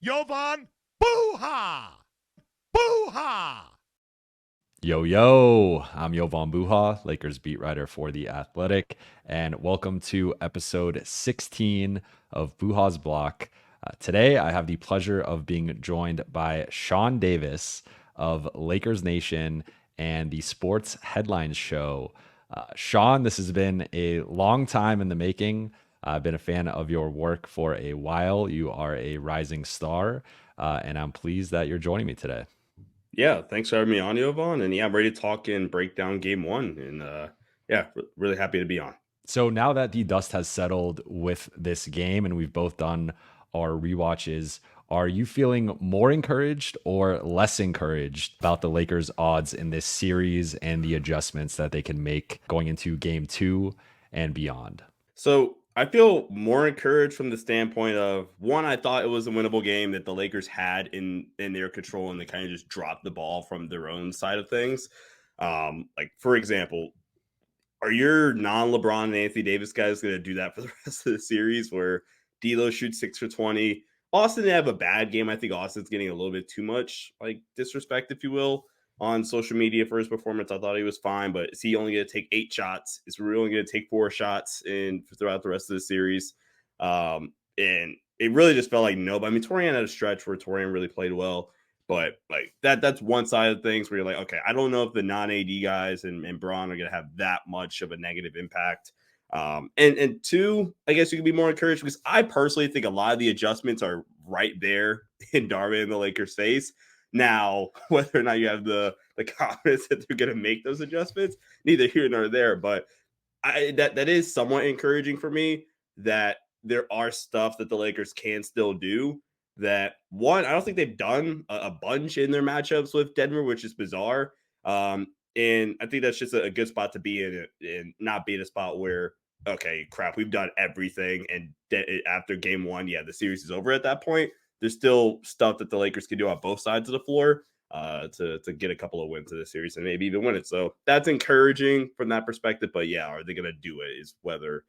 Jovan Buha! Buha! Yo, I'm Jovan Buha, Lakers beat writer for The Athletic, and welcome to episode 16 of Buha's Block. Today, I have the pleasure of being joined by Sean Davis of Lakers Nation and the Sports Headlines Show. Sean, this has been a long time in the making. I've been a fan of your work for a while. You are a rising star, and I'm pleased that you're joining me today. Yeah, thanks for having me on, Jovan. And yeah, I'm ready to talk and break down game one. And really happy to be on. So now that the dust has settled with this game and we've both done our rewatches, are you feeling more encouraged or less encouraged about the Lakers' odds in this series and the adjustments that they can make going into game two and beyond? So I feel more encouraged from the standpoint of one, I thought it was a winnable game that the Lakers had in their control and they kind of just dropped the ball from their own side of things. Like for example, are your non-LeBron and Anthony Davis guys going to do that for the rest of the series where D'Lo shoots 6 for 20? Austin didn't have a bad game. I think Austin's getting a little bit too much like disrespect, if you will, on social media for his performance. I thought he was fine, but is he only going to take 8 shots? Is we only going to take 4 shots throughout the rest of the series? And it really just felt like no. But I mean, Torian had a stretch where Torian really played well. But like that's one side of things where you're like, okay, I don't know if the non-AD guys and Braun are going to have that much of a negative impact. And two, I guess you can be more encouraged because I personally think a lot of the adjustments are right there in Darvin and the Lakers' face. Now, whether or not you have the confidence that they're going to make those adjustments, neither here nor there. But that is somewhat encouraging for me that there are stuff that the Lakers can still do that one, I don't think they've done a bunch in their matchups with Denver, which is bizarre. And I think that's just a good spot to be in and not be in a spot where, okay, crap, we've done everything. And after game one, yeah, the series is over at that point. There's still stuff that the Lakers can do on both sides of the floor to get a couple of wins in the series and maybe even win it. So that's encouraging from that perspective. But yeah, are they going to do it is whether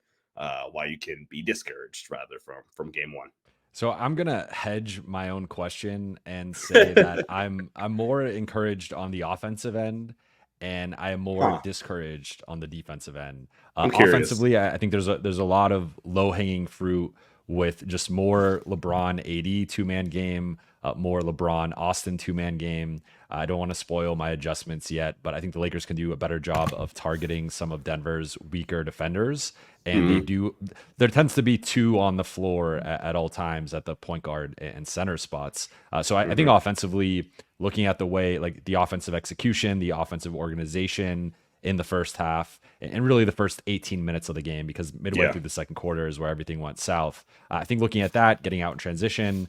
why you can be discouraged rather from game one. So I'm gonna hedge my own question and say that I'm more encouraged on the offensive end, and I am more discouraged on the defensive end. I'm curious. Offensively, I think there's a lot of low hanging fruit with just more LeBron AD 2-man game, more LeBron Austin 2-man game. I don't want to spoil my adjustments yet, but I think the Lakers can do a better job of targeting some of Denver's weaker defenders. And they do. There tends to be 2 on the floor at all times at the point guard and center spots. So I think offensively, looking at the way like the offensive execution, the offensive organization in the first half, and really the first 18 minutes of the game, because midway through the second quarter is where everything went south. I think looking at that, getting out in transition,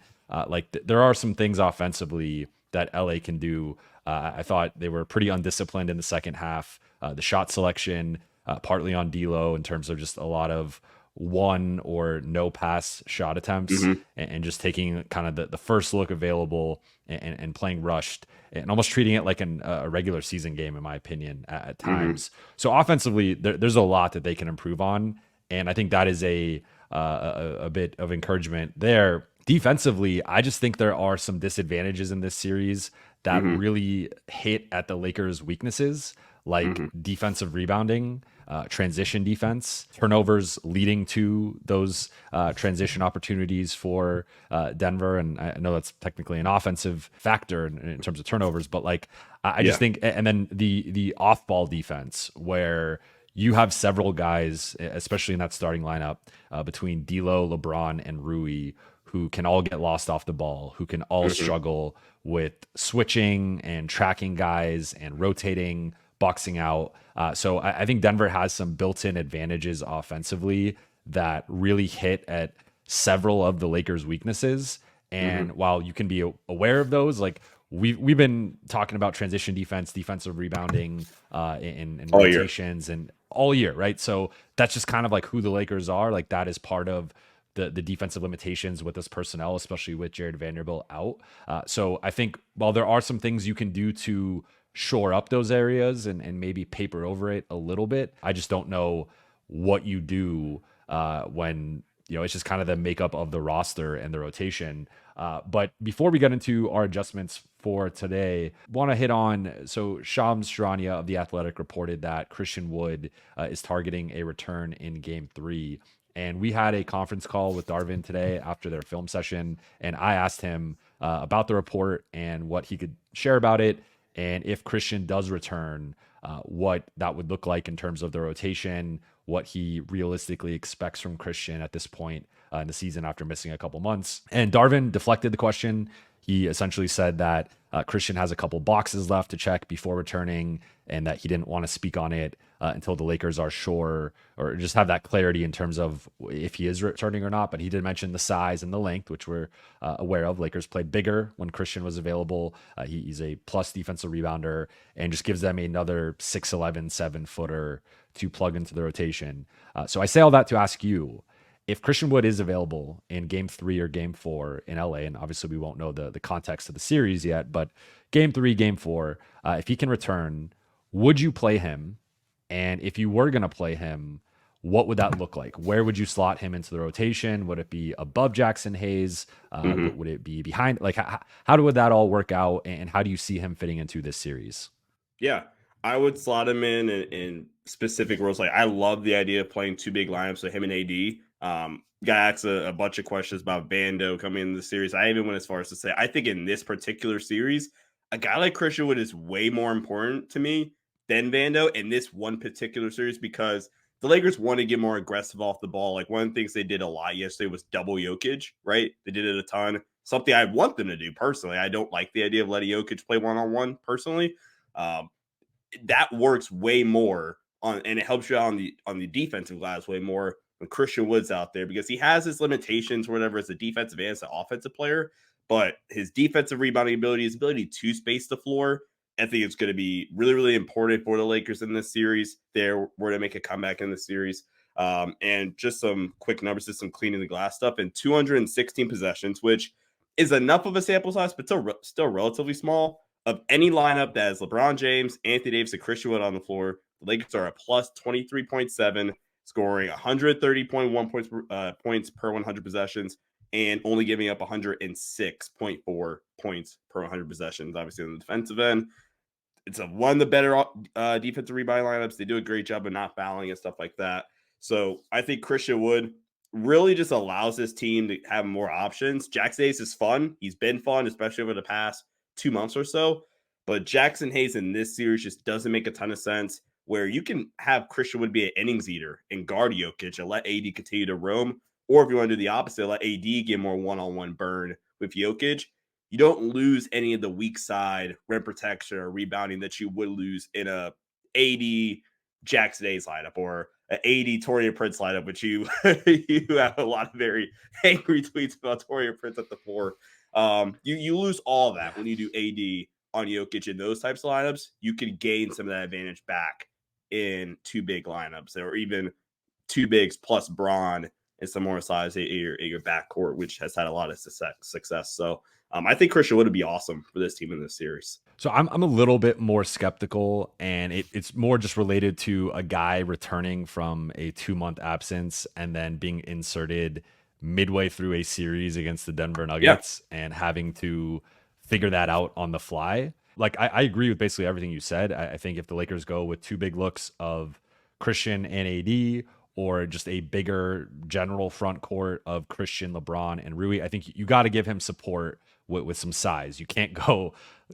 there are some things offensively that LA can do. I thought they were pretty undisciplined in the second half. The shot selection, partly on D'Lo in terms of just a lot of one or no pass shot attempts and just taking kind of the first look available and playing rushed and almost treating it like a regular season game, in my opinion, at times. So offensively, there's a lot that they can improve on. And I think that is a bit of encouragement there. Defensively, I just think there are some disadvantages in this series that really hit at the Lakers' weaknesses, like defensive rebounding, transition defense, turnovers leading to those transition opportunities for Denver. And I know that's technically an offensive factor in terms of turnovers, but like I just think, and then the off-ball defense where you have several guys, especially in that starting lineup between D'Lo, LeBron, and Rui, who can all get lost off the ball, who can all struggle with switching and tracking guys and rotating, boxing out. So I think Denver has some built-in advantages offensively that really hit at several of the Lakers' weaknesses. And while you can be aware of those, like we've been talking about transition defense, defensive rebounding, and rotations and all year, right? So that's just kind of like who the Lakers are. Like that is part of the defensive limitations with this personnel, especially with Jared Vanderbilt out. So I think while there are some things you can do to shore up those areas and maybe paper over it a little bit, I just don't know what you do when, you know, it's just kind of the makeup of the roster and the rotation. But before we get into our adjustments for today, want to hit on, so Shams Charania of The Athletic reported that Christian Wood is targeting a return in game 3. And we had a conference call with Darvin today after their film session, and I asked him about the report and what he could share about it, and if Christian does return, what that would look like in terms of the rotation, what he realistically expects from Christian at this point in the season after missing a couple months. And Darvin deflected the question. He essentially said that Christian has a couple boxes left to check before returning, and that he didn't want to speak on it until the Lakers are sure, or just have that clarity in terms of if he is returning or not. But he did mention the size and the length, which we're aware of. Lakers played bigger when Christian was available. He's a plus defensive rebounder and just gives them another 6'11", 7-footer to plug into the rotation. So I say all that to ask you, if Christian Wood is available in game 3 or game 4 in LA, and obviously we won't know the context of the series yet, but game 3, game 4, if he can return, would you play him? And if you were going to play him, what would that look like? Where would you slot him into the rotation? Would it be above Jackson Hayes? Would it be behind? Like, how would that all work out? And how do you see him fitting into this series? Yeah, I would slot him in specific roles. Like, I love the idea of playing 2 big lineups with him and AD. Got asked a bunch of questions about Vando coming into the series. I even went as far as to say, I think in this particular series, a guy like Christian Wood is way more important to me than Vando in this one particular series, because the Lakers want to get more aggressive off the ball. Like, one of the things they did a lot yesterday was double Jokic, right? They did it a ton. Something I want them to do personally. I don't like the idea of letting Jokic play one-on-one personally. That works way more on, and it helps you out on the defensive glass way more when Christian Wood's out there, because he has his limitations or whatever as a defensive and as an offensive player, but his defensive rebounding ability, his ability to space the floor, I think it's going to be really, really important for the Lakers in this series. They were to make a comeback in this series. And just some quick numbers, just some cleaning the glass stuff. In 216 possessions, which is enough of a sample size, but still relatively small, of any lineup that has LeBron James, Anthony Davis, and Christian Wood on the floor, the Lakers are a plus 23.7, scoring 130.1 points per 100 possessions, and only giving up 106.4 points per 100 possessions. Obviously, on the defensive end, it's one of the better defensive rebound lineups. They do a great job of not fouling and stuff like that. So I think Christian Wood really just allows this team to have more options. Jackson Hayes is fun. He's been fun, especially over the past 2 months or so. But Jackson Hayes in this series just doesn't make a ton of sense, where you can have Christian Wood be an innings eater and guard Jokic and let AD continue to roam. Or if you want to do the opposite, let AD get more one-on-one burn with Jokic. You don't lose any of the weak side rim protection or rebounding that you would lose in a AD Jackson Hayes lineup or an AD Taurean Prince lineup, which you have a lot of very angry tweets about Taurean Prince at the 4. You lose all of that when you do AD on Jokic in those types of lineups. You can gain some of that advantage back in 2 big lineups, or even 2 bigs plus Braun and some more size in your backcourt, which has had a lot of success. So I think Christian would be awesome for this team in this series. So I'm a little bit more skeptical, and it's more just related to a guy returning from a 2-month absence and then being inserted midway through a series against the Denver Nuggets and having to figure that out on the fly. Like, I agree with basically everything you said. I think if the Lakers go with 2 big looks of Christian and AD, or just a bigger general front court of Christian, LeBron, and Rui, I think you got to give him support with some size. You can't go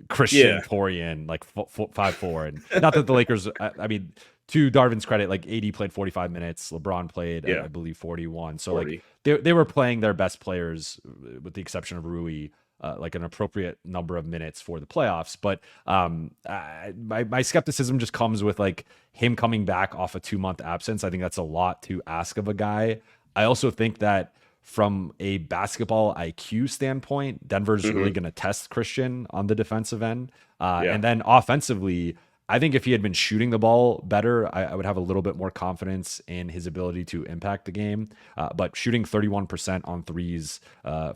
Christian Taurean like 5'4", and not that the Lakers. I mean, to Darvin's credit, like AD played 45 minutes, LeBron played I believe 41. So 40. Like they were playing their best players, with the exception of Rui, like an appropriate number of minutes for the playoffs. But my skepticism just comes with like him coming back off a 2-month absence. I think that's a lot to ask of a guy. I also think that from a basketball IQ standpoint, Denver's really going to test Christian on the defensive end. And then offensively, I think if he had been shooting the ball better, I would have a little bit more confidence in his ability to impact the game. But shooting 31% on threes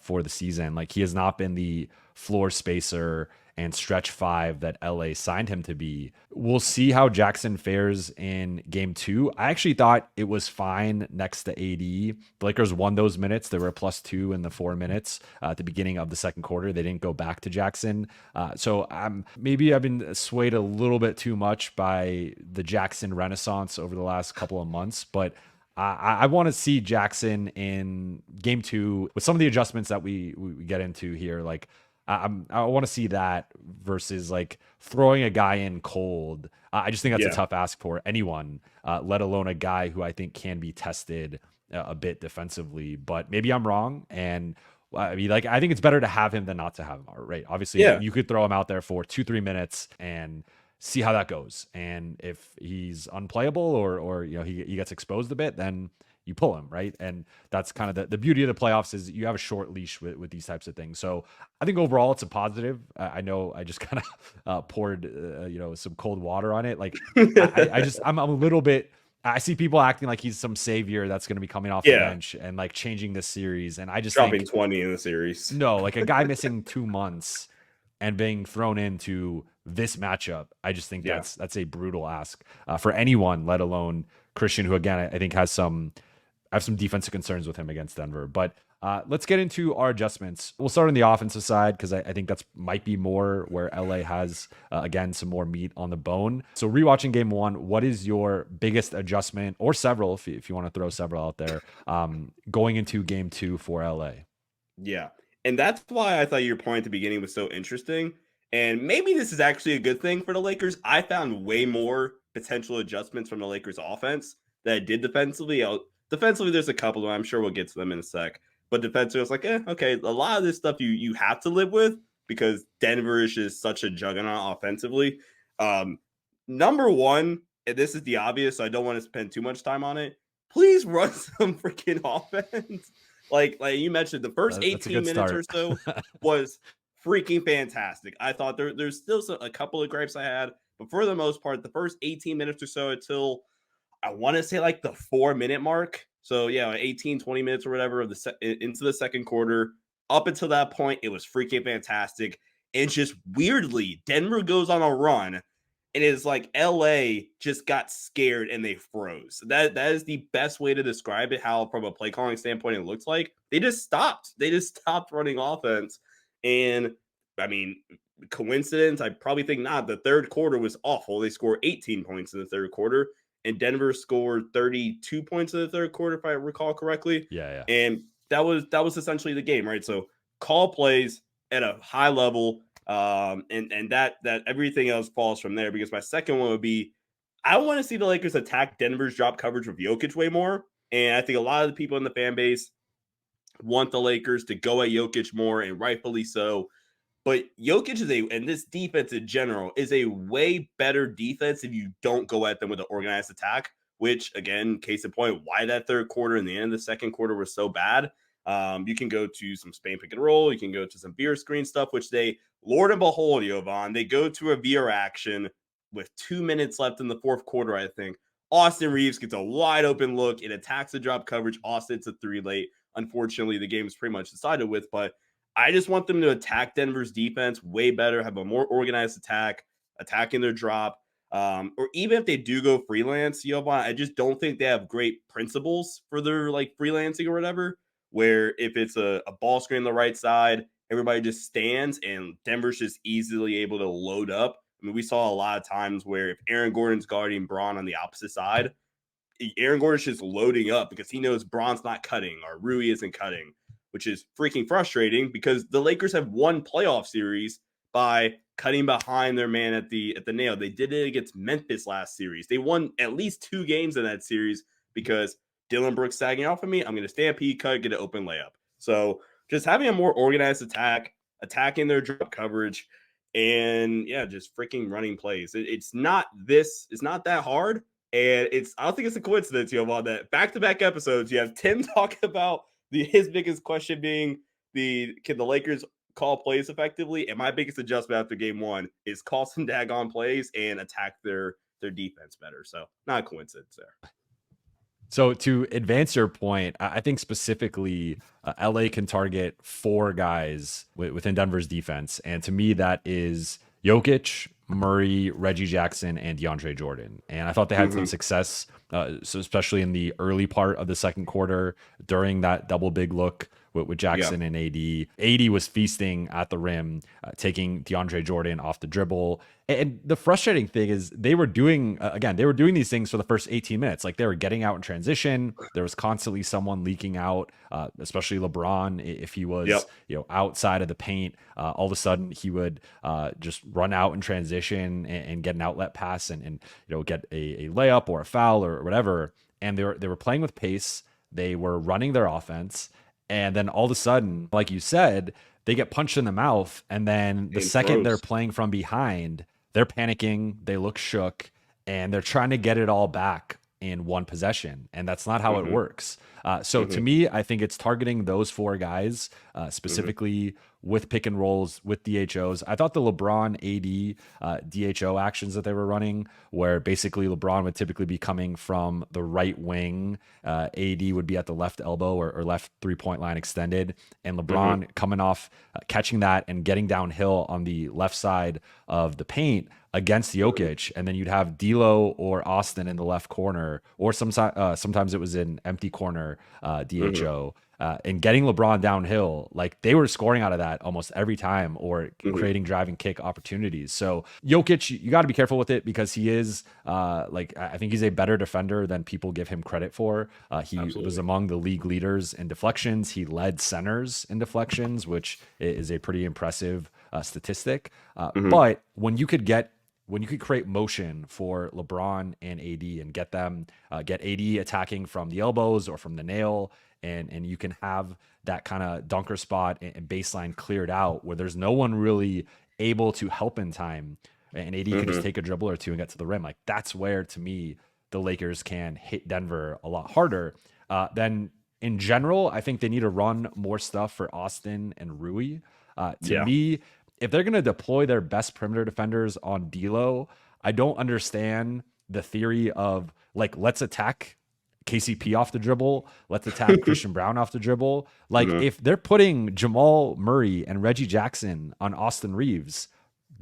for the season, like he has not been the floor spacer and stretch 5 that LA signed him to be. We'll see how Jackson fares in game 2. I actually thought it was fine next to AD. The Lakers won those minutes. They were a +2 in the 4 minutes at the beginning of the second quarter. They didn't go back to Jackson. So maybe I've been swayed a little bit too much by the Jackson renaissance over the last couple of months, but I want to see Jackson in game 2 with some of the adjustments that we get into here. Like I want to see that versus like throwing a guy in cold. I just think that's a tough ask for anyone, let alone a guy who I think can be tested a bit defensively. But maybe I'm wrong. And I mean, like, I think it's better to have him than not to have him. Right? Obviously, you could throw him out there for 2-3 minutes and see how that goes. And if he's unplayable or he gets exposed a bit, then you pull him, right? And that's kind of the beauty of the playoffs is you have a short leash with these types of things. So I think overall it's a positive. I know I just kind of poured some cold water on it. Like I'm a little bit. I see people acting like he's some savior that's going to be coming off the bench and like changing this series. And I just dropping think 20 in the series. No, like a guy missing 2 months and being thrown into this matchup, I just think that's a brutal ask for anyone, let alone Christian, who again I think I have some defensive concerns with him against Denver. But let's get into our adjustments. We'll start on the offensive side because I think that's might be more where LA has again some more meat on the bone. So rewatching game 1, what is your biggest adjustment, or several if you want to throw several out there, going into game 2 for LA? Yeah. And that's why I thought your point at the beginning was so interesting. And maybe this is actually a good thing for the Lakers. I found way more potential adjustments from the Lakers offense than I did defensively. Defensively, there's a couple of them. I'm sure we'll get to them in a sec. But defensively, I was like, okay, a lot of this stuff you have to live with because Denver is just such a juggernaut offensively. Number one, and this is the obvious, so I don't want to spend too much time on it. Please run some freaking offense. Like you mentioned, the first 18 minutes or so was freaking fantastic. I thought there's still a couple of gripes I had, but for the most part, the first 18 minutes or so until I want to say like the 4-minute mark. So 18, 20 minutes or whatever of into the second quarter. Up until that point, it was freaking fantastic. And just weirdly, Denver goes on a run. And it's like LA just got scared and they froze. That is the best way to describe it, how from a play calling standpoint it looks like. They just stopped. They just stopped running offense. And I mean, coincidence? I probably think not. The third quarter was awful. They scored 18 points in the third quarter. And Denver scored 32 points in the third quarter, if I recall correctly. Yeah. And that was essentially the game, right? So call plays at a high level. And that everything else falls from there, because my second one would be, I want to see the Lakers attack Denver's drop coverage with Jokic way more. And I think a lot of the people in the fan base want the Lakers to go at Jokic more, and rightfully so. But Jokic and this defense in general is a way better defense if you don't go at them with an organized attack, which again, case in point, why that third quarter and the end of the second quarter was so bad. You can go to some Spain pick and roll. You can go to some beer screen stuff, which they, Lord and behold, Jovan, they go to a veer action with 2 minutes left in the fourth quarter, I think. Austin Reeves gets a wide open look. It attacks the drop coverage. Austin's a 3 late. Unfortunately, the game is pretty much decided with, but I just want them to attack Denver's defense way better, have a more organized attack, attacking their drop. Or even if they do go freelance, Jovan, I just don't think they have great principles for their like freelancing or whatever, where if it's a ball screen on the right side, everybody just stands and Denver's just easily able to load up. I mean, we saw a lot of times where if Aaron Gordon's guarding Braun on the opposite side, Aaron Gordon's just loading up because he knows Braun's not cutting or Rui isn't cutting, which is freaking frustrating because the Lakers have won playoff series by cutting behind their man at the nail. They did it against Memphis last series. They won at least 2 games in that series because Dylan Brooks sagging off of me. I'm going to stampede cut, get an open layup. So just having a more organized attack, attacking their drop coverage, and just freaking running plays. It's not that hard. And I don't think it's a coincidence, Jovan, that back-to-back episodes, you have Tim talk about his biggest question being can the Lakers call plays effectively? And my biggest adjustment after game 1 is call some daggone plays and attack their defense better. So not a coincidence there. So to advance your point, I think specifically LA can target four guys within Denver's defense, and to me that is Jokic, Murray, Reggie Jackson, and DeAndre Jordan. And I thought they had some Mm-hmm. success, so especially in the early part of the second quarter during that double big look with Yeah. Jackson and AD. AD was feasting at the rim, taking DeAndre Jordan off the dribble. And the frustrating thing is they were doing again, they were doing these things for the first 18 minutes. Like they were getting out in transition. There was constantly someone leaking out, especially LeBron. If he was, Yep. outside of the paint, all of a sudden he would just run out in transition and get an outlet pass and get a layup or a foul or whatever. And they were playing with pace. They were running their offense. And then all of a sudden, like you said, they get punched in the mouth. And then the And second they're throws. playing from behind, they're panicking, they look shook, and they're trying to get it all back in one possession. And that's not how it Mm-hmm. works. So to Mm-hmm. me, I think it's targeting those four guys, Mm-hmm. specifically with pick and rolls, with DHOs. I thought the LeBron AD DHO actions that they were running, where basically LeBron would typically be coming from the right wing, AD would be at the left elbow or left 3-point line extended, and Mm-hmm. LeBron coming off, catching that and getting downhill on the left side of the paint against Jokic, and then you'd have D'Lo or Austin in the left corner, or sometimes it was in empty corner Mm-hmm. DHO. And getting LeBron downhill, like they were scoring out of that almost every time, or Mm-hmm. creating driving kick opportunities. So Jokic, you got to be careful with it because he is I think he's a better defender than people give him credit for. He was Absolutely. among the league leaders in deflections. He led centers in deflections, which is a pretty impressive statistic. Mm-hmm. But when you could create motion for LeBron and AD and get AD attacking from the elbows or from the nail, and you can have that kind of dunker spot and baseline cleared out where there's no one really able to help in time, and AD can just Mm-hmm. take a dribble or two and get to the rim. Like that's where to me the Lakers can hit Denver a lot harder. Then in general, I think they need to run more stuff for Austin and Rui. To Yeah. me, if they're going to deploy their best perimeter defenders on D'Lo, I don't understand the theory of like let's attack KCP off the dribble, let's attack Christian Brown off the dribble. Like Mm-hmm. if they're putting Jamal Murray and Reggie Jackson on Austin Reeves,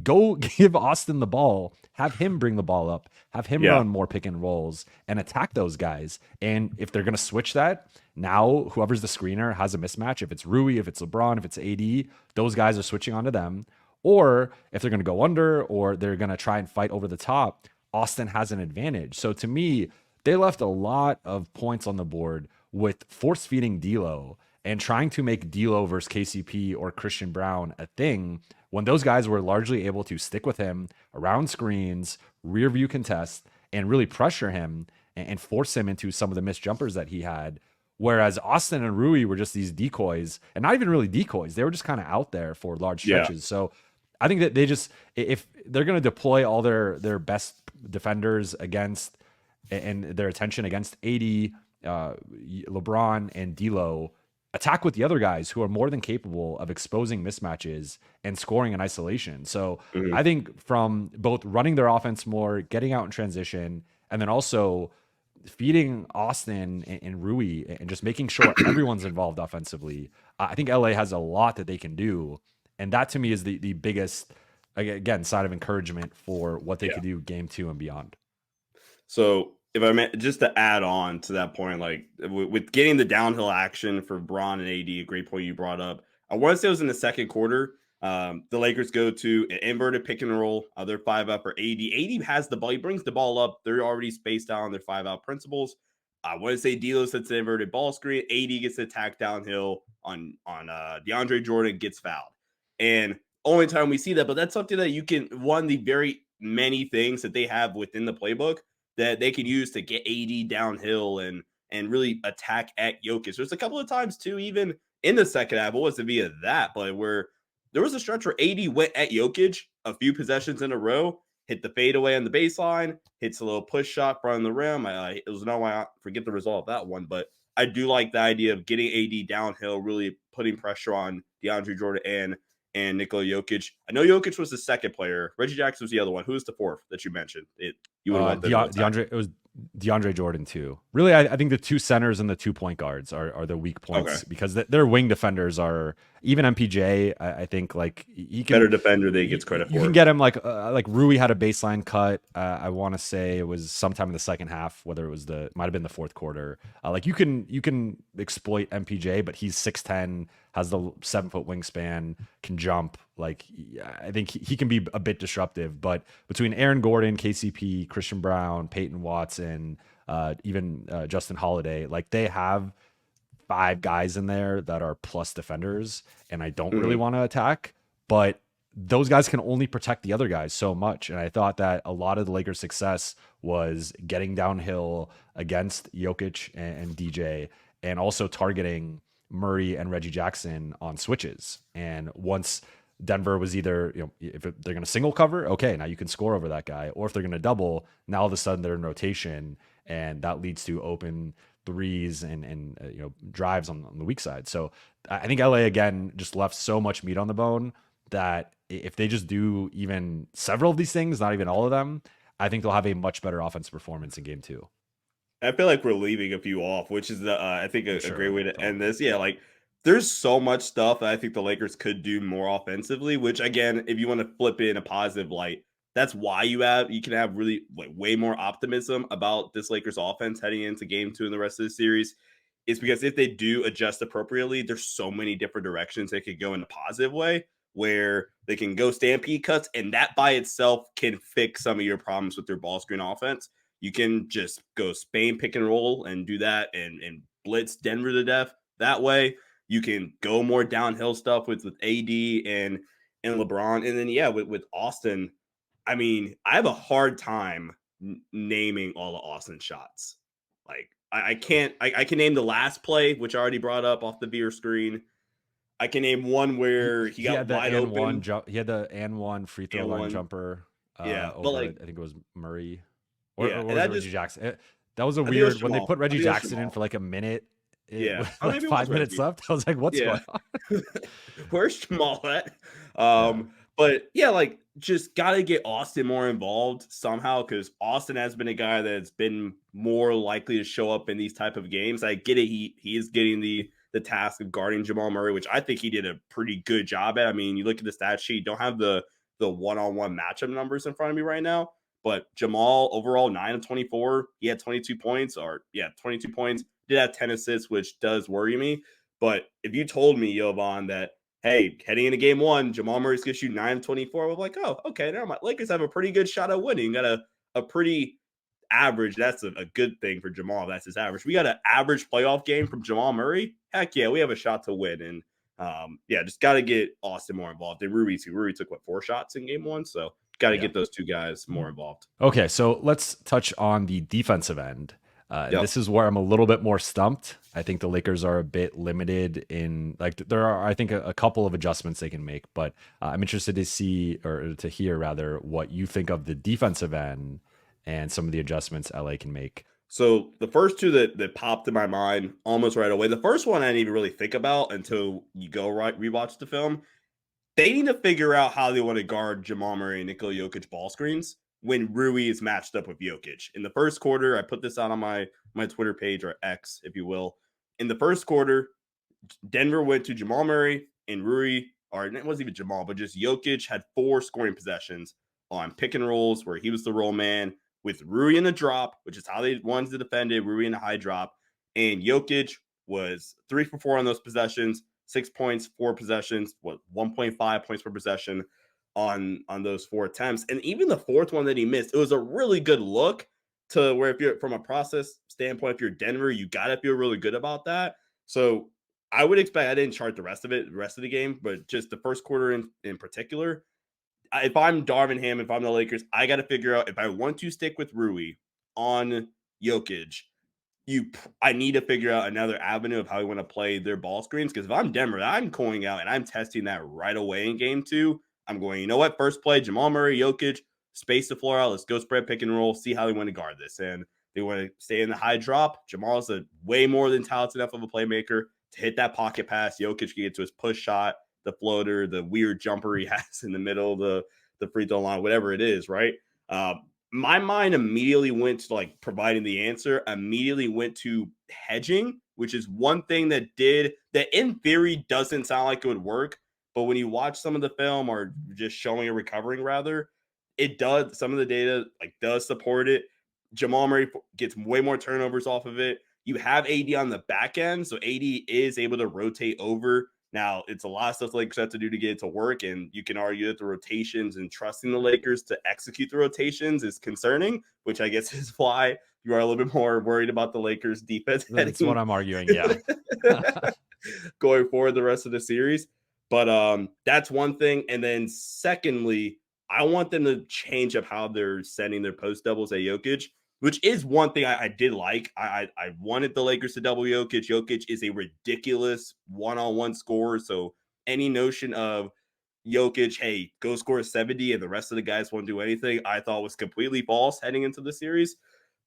go give Austin the ball, have him bring the ball up, have him Yeah. run more pick and rolls and attack those guys. And if they're going to switch that, now whoever's the screener has a mismatch. If it's Rui, if it's LeBron, if it's AD, those guys are switching onto them. Or if they're going to go under or they're going to try and fight over the top, Austin has an advantage. So to me, they left a lot of points on the board with force feeding D'Lo and trying to make D'Lo versus KCP or Christian Brown a thing when those guys were largely able to stick with him around screens, rear view contest, and really pressure him and force him into some of the missed jumpers that he had. Whereas Austin and Rui were just these decoys, and not even really decoys. They were just kind of out there for large Yeah. stretches. So I think that they just, if they're going to deploy all their best defenders against and their attention against AD, LeBron, and D'Lo, attack with the other guys who are more than capable of exposing mismatches and scoring in isolation. So Mm-hmm. I think from both running their offense more, getting out in transition, and then also feeding Austin and Rui and just making sure everyone's involved offensively, I think LA has a lot that they can do. And that to me is the biggest, again, sign of encouragement for what they Yeah. could do game 2 and beyond. So if I meant just to add on to that point, like with getting the downhill action for Braun and AD, a great point you brought up. I want to say it was in the second quarter. The Lakers go to an inverted pick and roll. They're 5 out for AD. AD has the ball. He brings the ball up. They're already spaced out on their 5-out principles. I want to say D'Lo sets an inverted ball screen. AD gets attacked downhill on DeAndre Jordan, gets fouled. And only time we see that, but that's something that you can, one, the very many things that they have within the playbook that they can use to get AD downhill and really attack at Jokic. There's a couple of times too, even in the second half, it wasn't via that, but where there was a stretch where AD went at Jokic a few possessions in a row, hit the fadeaway on the baseline, hits a little push shot from the rim. It was not why I forget the result of that one, but I do like the idea of getting AD downhill, really putting pressure on DeAndre Jordan and Nikola Jokic. I know Jokic was the second player. Reggie Jackson was the other one. Who was the fourth that you mentioned? You would want them to attack. DeAndre, it was DeAndre Jordan too. Really, I think the two centers and the 2 point guards are the weak Okay. points because their wing defenders are even MPJ. I think like he Better can. defender than he gets credit You can for. get him like Rui had a baseline cut. I want to say it was sometime in the second half, whether it was might have been the fourth quarter. Like you can exploit MPJ, but he's 6'10", has the 7 foot wingspan, can jump. Like I think he can be a bit disruptive. But between Aaron Gordon, KCP, Christian Brown, Peyton Watson, even Justin Holiday, like they have 5 guys in there that are plus defenders, and I don't really Mhm. want to attack, but those guys can only protect the other guys so much. And I thought that a lot of the Lakers' success was getting downhill against Jokic and DJ, and also targeting Murray and Reggie Jackson on switches. And once Denver was either, if they're going to single cover, okay, now you can score over that guy. Or if they're going to double, now all of a sudden they're in rotation, and that leads to open threes and drives on the weak side. So I think LA again just left so much meat on the bone that if they just do even several of these things, not even all of them, I think they'll have a much better offensive performance in game 2. I feel like we're leaving a few off, which is I think I'm a great sure. way to Don't. end this. Yeah, like there's so much stuff that I think the Lakers could do more offensively. Which again, if you want to flip it in a positive light, that's why you can have really like way more optimism about this Lakers offense heading into Game 2 and the rest of the series. Is because if they do adjust appropriately, there's so many different directions they could go in a positive way where they can go stampede cuts, and that by itself can fix some of your problems with their ball screen offense. You can just go Spain pick and roll and do that and blitz Denver to death that way. You can go more downhill stuff with AD and LeBron. And then yeah, with Austin, I mean, I have a hard time naming all of Austin's shots. Like I can't I can name the last play, which I already brought up off the viewer screen. I can name one where he He got had the wide and one open jump. He had the and one free throw and line one. jumper Yeah. But over. I like, think it was Murray, yeah, or and was it that Reggie just Jackson? That was a I think it was weird when they Jamal. put I Reggie think it was Jackson in Jamal. for like a minute. Yeah. With Or like maybe it was 5 minutes Reggie. left. I was like, "What's Yeah. going on?" Where's Jamal at? Yeah, But yeah, like just gotta get Austin more involved somehow because Austin has been a guy that's been more likely to show up in these type of games. I get it; he is getting the task of guarding Jamal Murray, which I think he did a pretty good job at. I mean, you look at the stat sheet; don't have the one on one matchup numbers in front of me right now, but Jamal overall 9 of 24, he had 22 points, or yeah, 22 points. Did have 10 assists, which does worry me. But if you told me, Jovan, that hey, heading into game 1, Jamal Murray's gets you 9 of 24, I'm like, oh, okay, never mind. Lakers have a pretty good shot at winning. Got a pretty average. That's a good thing for Jamal. That's his average. We got an average playoff game from Jamal Murray. Heck yeah, we have a shot to win. And yeah, just got to get Austin more involved. And Rui too. Rui took 4 shots in game 1, so got to yeah. get those two guys more involved. Okay, so let's touch on the defensive end. And Yep. this is where I'm a little bit more stumped. I think the Lakers are a bit limited in like there are I think a couple of adjustments they can make, but I'm interested to see or to hear rather what you think of the defensive end and some of the adjustments LA can make. So the first two that popped in my mind almost right away. The first one I didn't even really think about until you go rewatch the film. They need to figure out how they want to guard Jamal Murray and Nikola Jokic ball screens when Rui is matched up with Jokic. In the first quarter, I put this out on my Twitter page, or X, if you will. In the first quarter, Denver went to Jamal Murray and Rui, or it wasn't even Jamal, but just Jokic had 4 scoring possessions on pick and rolls where he was the roll man with Rui in the drop, which is how they wanted to defend it, Rui in the high drop. And Jokic was 3 for 4 on those possessions, 6 points, 4 possessions, 1.5 points per possession on those 4 attempts. And even the fourth one that he missed, it was a really good look to where if you're from a process standpoint, if you're Denver, you gotta feel really good about that. So I would expect I didn't chart the rest of it, the rest of the game, but just the first quarter in particular. If I'm Darvin Ham, if I'm the Lakers, I got to figure out if I want to stick with Rui on Jokic. I need to figure out another avenue of how we want to play their ball screens. Because if I'm Denver, I'm going out and I'm testing that right away in game 2. I'm going, you know what? First play, Jamal Murray, Jokic, space the floor out. Let's go spread pick and roll, see how they want to guard this. And they want to stay in the high drop. Jamal's a way more than talented enough of a playmaker to hit that pocket pass. Jokic can get to his push shot, the floater, the weird jumper he has in the middle of the free throw line, whatever it is, right? my mind immediately went to like providing the answer, immediately went to hedging, which is one thing that in theory doesn't sound like it would work. But when you watch some of the film or just showing it recovering, rather, it does. Some of the data like does support it. Jamal Murray gets way more turnovers off of it. You have AD on the back end, so AD is able to rotate over. Now, it's a lot of stuff the Lakers have to do to get it to work, and you can argue that the rotations and trusting the Lakers to execute the rotations is concerning, which I guess is why you are a little bit more worried about the Lakers defense. That's what I'm arguing, yeah. Going forward the rest of the series. But that's one thing. And then secondly, I want them to change up how they're sending their post doubles at Jokic, which is one thing I did like. I wanted the Lakers to double Jokic. Jokic is a ridiculous one-on-one scorer. So any notion of Jokic, hey, go score 70 and the rest of the guys won't do anything, I thought was completely false heading into the series.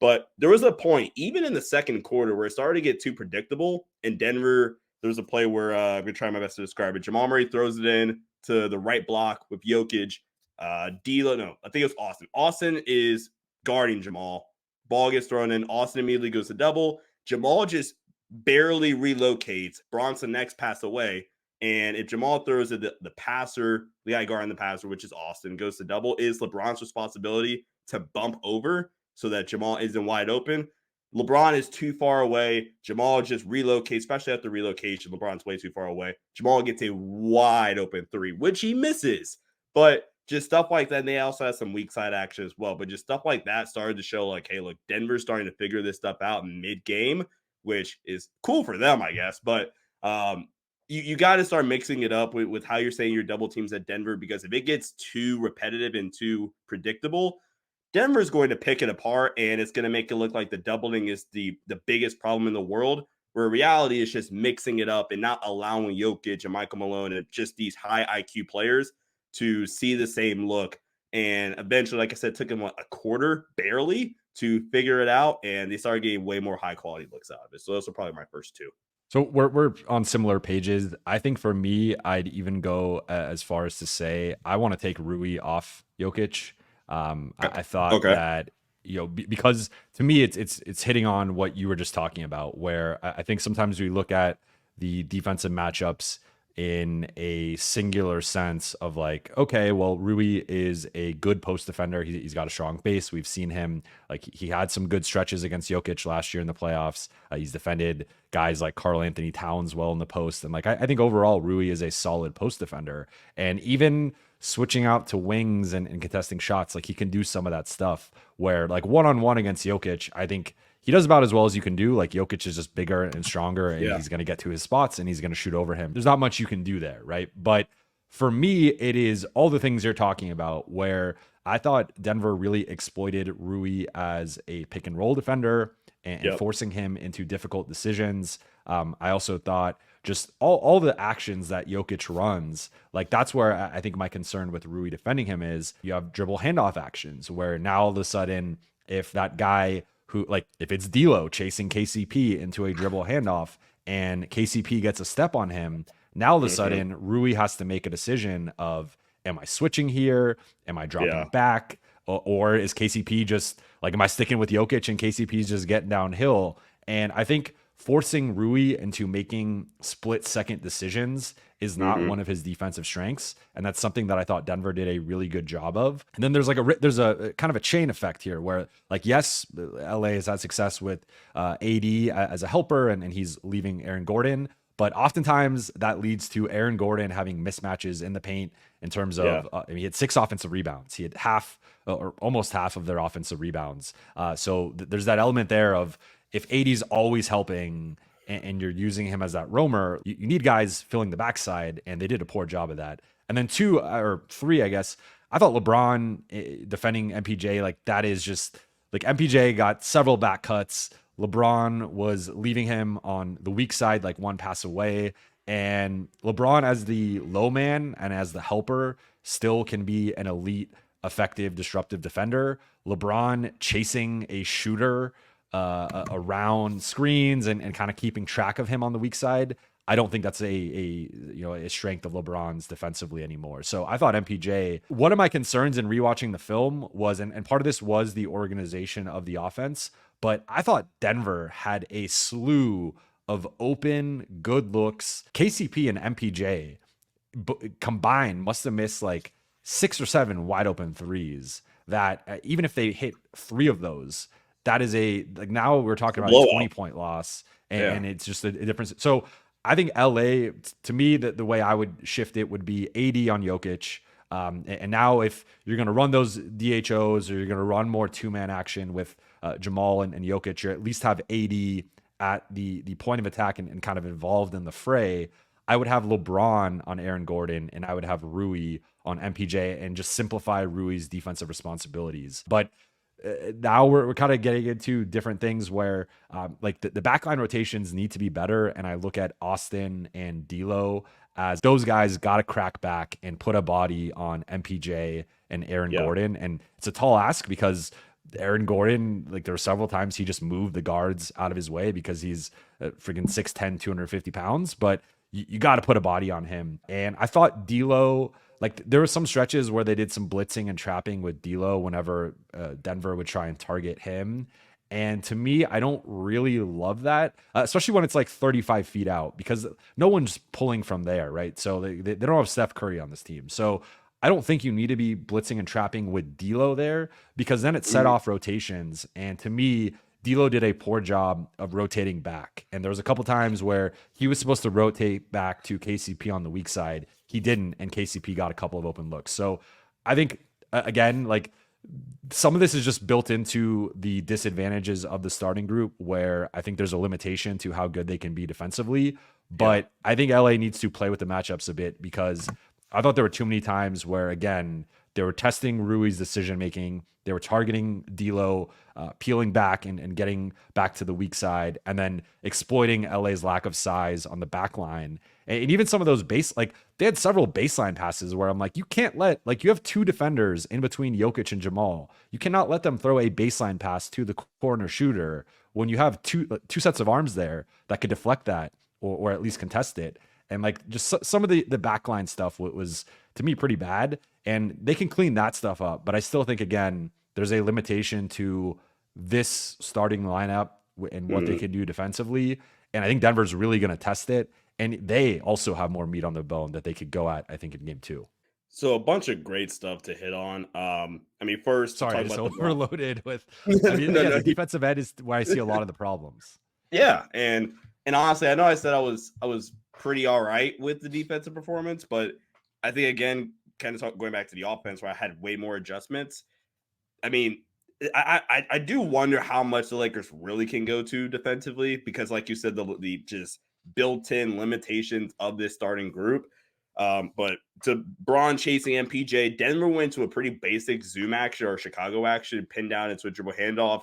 But there was a point, even in the second quarter, where it started to get too predictable. In Denver, there was a play where I'm going to try my best to describe it. Jamal Murray throws it in to the right block with Jokic. D'Lo, no, I think it was Austin. Austin is guarding Jamal. Ball gets thrown in. Austin immediately goes to double. Jamal just barely relocates. Bronson next pass away. And if Jamal throws it, the passer, the guy guarding the passer, which is Austin, goes to double, is LeBron's responsibility to bump over so that Jamal isn't wide open. LeBron is too far away. Jamal just relocates, especially after relocation. LeBron's way too far away. Jamal gets a wide open three, which he misses. But just stuff like that. And they also have some weak side action as well. But just stuff like that started to show like, hey, look, Denver's starting to figure this stuff out mid-game, which is cool for them, I guess. But you got to start mixing it up with how you're saying your double teams at Denver, because if it gets too repetitive and too predictable, Denver's going to pick it apart, and it's going to make it look like the doubling is the biggest problem in the world, where reality is just mixing it up and not allowing Jokic and Michael Malone and just these high IQ players to see the same look. And eventually, like I said, it took them a quarter barely to figure it out, and they started getting way more high quality looks out of it. So those are probably my first two. So we're on similar pages. I think for me, I'd even go as far as to say I want to take Rui off Jokic. I thought that, because to me it's hitting on what you were just talking about, where I think sometimes we look at the defensive matchups in a singular sense of like, okay, well, Rui is a good post defender. He's got a strong base. We've seen him, like, he had some good stretches against Jokic last year in the playoffs. He's defended guys like Karl Anthony Towns well in the post. And like, I think overall Rui is a solid post defender. And even switching out to wings and contesting shots, like he can do some of that stuff where like one-on-one against Jokic, I think he does about as well as you can do. Like Jokic is just bigger and stronger, and he's going to get to his spots and he's going to shoot over him. There's not much you can do there, right? But for me, it is all the things you're talking about, where I thought Denver really exploited Rui as a pick and roll defender and forcing him into difficult decisions. I also thought just all the actions that Jokic runs, like that's where I think my concern with Rui defending him is you have dribble handoff actions where now all of a sudden, if that guy who, like, if it's D'Lo chasing KCP into a dribble handoff and KCP gets a step on him, now all of a sudden Rui has to make a decision of, am I switching here? Am I dropping back? Or is KCP just like, am I sticking with Jokic and KCP's just getting downhill? And I think forcing Rui into making split second decisions is not one of his defensive strengths. And that's something that I thought Denver did a really good job of. And then there's a kind of a chain effect here where, like, yes, LA has had success with AD as a helper and he's leaving Aaron Gordon. But oftentimes that leads to Aaron Gordon having mismatches in the paint in terms of, he had 6 offensive rebounds. He had half or almost half of their offensive rebounds. So there's that element there of, if AD's always helping and you're using him as that roamer, you need guys filling the backside, and they did a poor job of that. And then 2 or 3, I guess, I thought LeBron defending MPJ, like that is just, like MPJ got several back cuts. LeBron was leaving him on the weak side, like one pass away. And LeBron as the low man and as the helper still can be an elite, effective, disruptive defender. LeBron chasing a shooter around screens and kind of keeping track of him on the weak side, I don't think that's a strength of LeBron's defensively anymore. So I thought MPJ, one of my concerns in rewatching the film was, and part of this was the organization of the offense, but I thought Denver had a slew of open, good looks. KCP and MPJ combined must have missed like 6 or 7 wide open threes that even if they hit 3 of those, that is now we're talking about a 20-point loss, and it's just a difference. So I think LA, to me, the way I would shift it would be AD on Jokic. And now if you're going to run those DHOs or you're going to run more 2-man action with Jamal and Jokic, you at least have AD at the point of attack and kind of involved in the fray. I would have LeBron on Aaron Gordon, and I would have Rui on MPJ, and just simplify Rui's defensive responsibilities. But now we're kind of getting into different things where like the backline rotations need to be better. And I look at Austin and D'Lo as those guys got to crack back and put a body on MPJ and Aaron Gordon. And it's a tall ask because Aaron Gordon, like there were several times he just moved the guards out of his way because he's freaking 6'10", 250 pounds. But you got to put a body on him. And I thought D'Lo, like there were some stretches where they did some blitzing and trapping with D'Lo whenever Denver would try and target him. And to me, I don't really love that, especially when it's like 35 feet out, because no one's pulling from there, right? So they don't have Steph Curry on this team. So I don't think you need to be blitzing and trapping with D'Lo there, because then it set off rotations. And to me, D'Lo did a poor job of rotating back. And there was a couple times where he was supposed to rotate back to KCP on the weak side. He didn't, and KCP got a couple of open looks. So I think, again, like some of this is just built into the disadvantages of the starting group, where I think there's a limitation to how good they can be defensively. But I think LA needs to play with the matchups a bit, because I thought there were too many times where, again, they were testing Rui's decision-making. They were targeting D'Lo, peeling back and getting back to the weak side, and then exploiting LA's lack of size on the back line. And even some of those they had several baseline passes where I'm like, you can't you have 2 defenders in between Jokic and Jamal. You cannot let them throw a baseline pass to the corner shooter when you have two sets of arms there that could deflect that or at least contest it. And like just some of the backline stuff was to me pretty bad, and they can clean that stuff up. But I still think, again, there's a limitation to this starting lineup and what they can do defensively. And I think Denver's really going to test it. And they also have more meat on the bone that they could go at, I think, in game 2. So a bunch of great stuff to hit on. I mean, first, sorry, I just overloaded with. The defensive end is where I see a lot of the problems. Yeah, and honestly, I know I said I was pretty all right with the defensive performance, but I think, again, kind of going back to the offense where I had way more adjustments. I mean, I do wonder how much the Lakers really can go to defensively, because, like you said, the just built-in limitations of this starting group. But to Braun chasing MPJ, Denver went to a pretty basic zoom action or Chicago action, pinned down into a dribble handoff.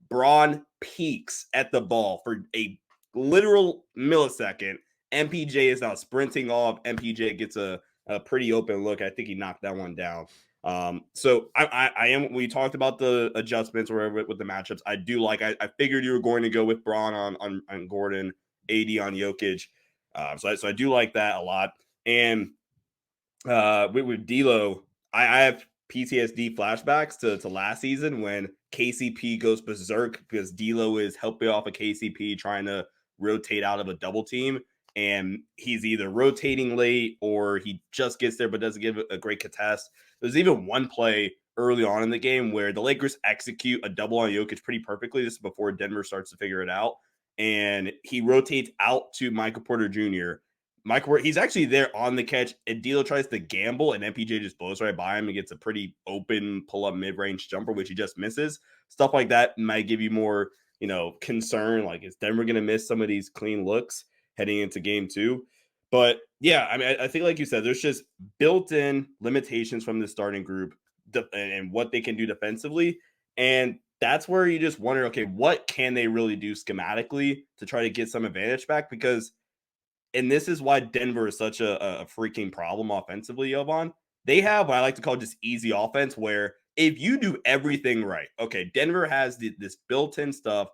Braun peaks at the ball for a literal millisecond. MPJ is now sprinting off. MPJ gets a pretty open look. I think he knocked that one down. So I am. We talked about the adjustments or with the matchups. I do like. I figured you were going to go with Braun on Gordon, AD on Jokic. So I do like that a lot. And with D'Lo, I have PTSD flashbacks to last season when KCP goes berserk because D'Lo is helping off a KCP trying to rotate out of a double team, and he's either rotating late or he just gets there but doesn't give a great contest. There's even one play early on in the game where the Lakers execute a double on Jokic pretty perfectly. This is before Denver starts to figure it out, and he rotates out to Michael Porter Jr. He's actually there on the catch, and D'Lo tries to gamble, and MPJ just blows right by him and gets a pretty open pull-up mid-range jumper, which he just misses. Stuff like that might give you more, concern. Like, is Denver going to miss some of these clean looks heading into game 2? But yeah, I mean, I think, like you said, there's just built-in limitations from the starting group and what they can do defensively, and that's where you just wonder, okay, what can they really do schematically to try to get some advantage back? And this is why Denver is such a freaking problem offensively, Jovan. They have what I like to call just easy offense, where if you do everything right, okay, Denver has this built-in stuff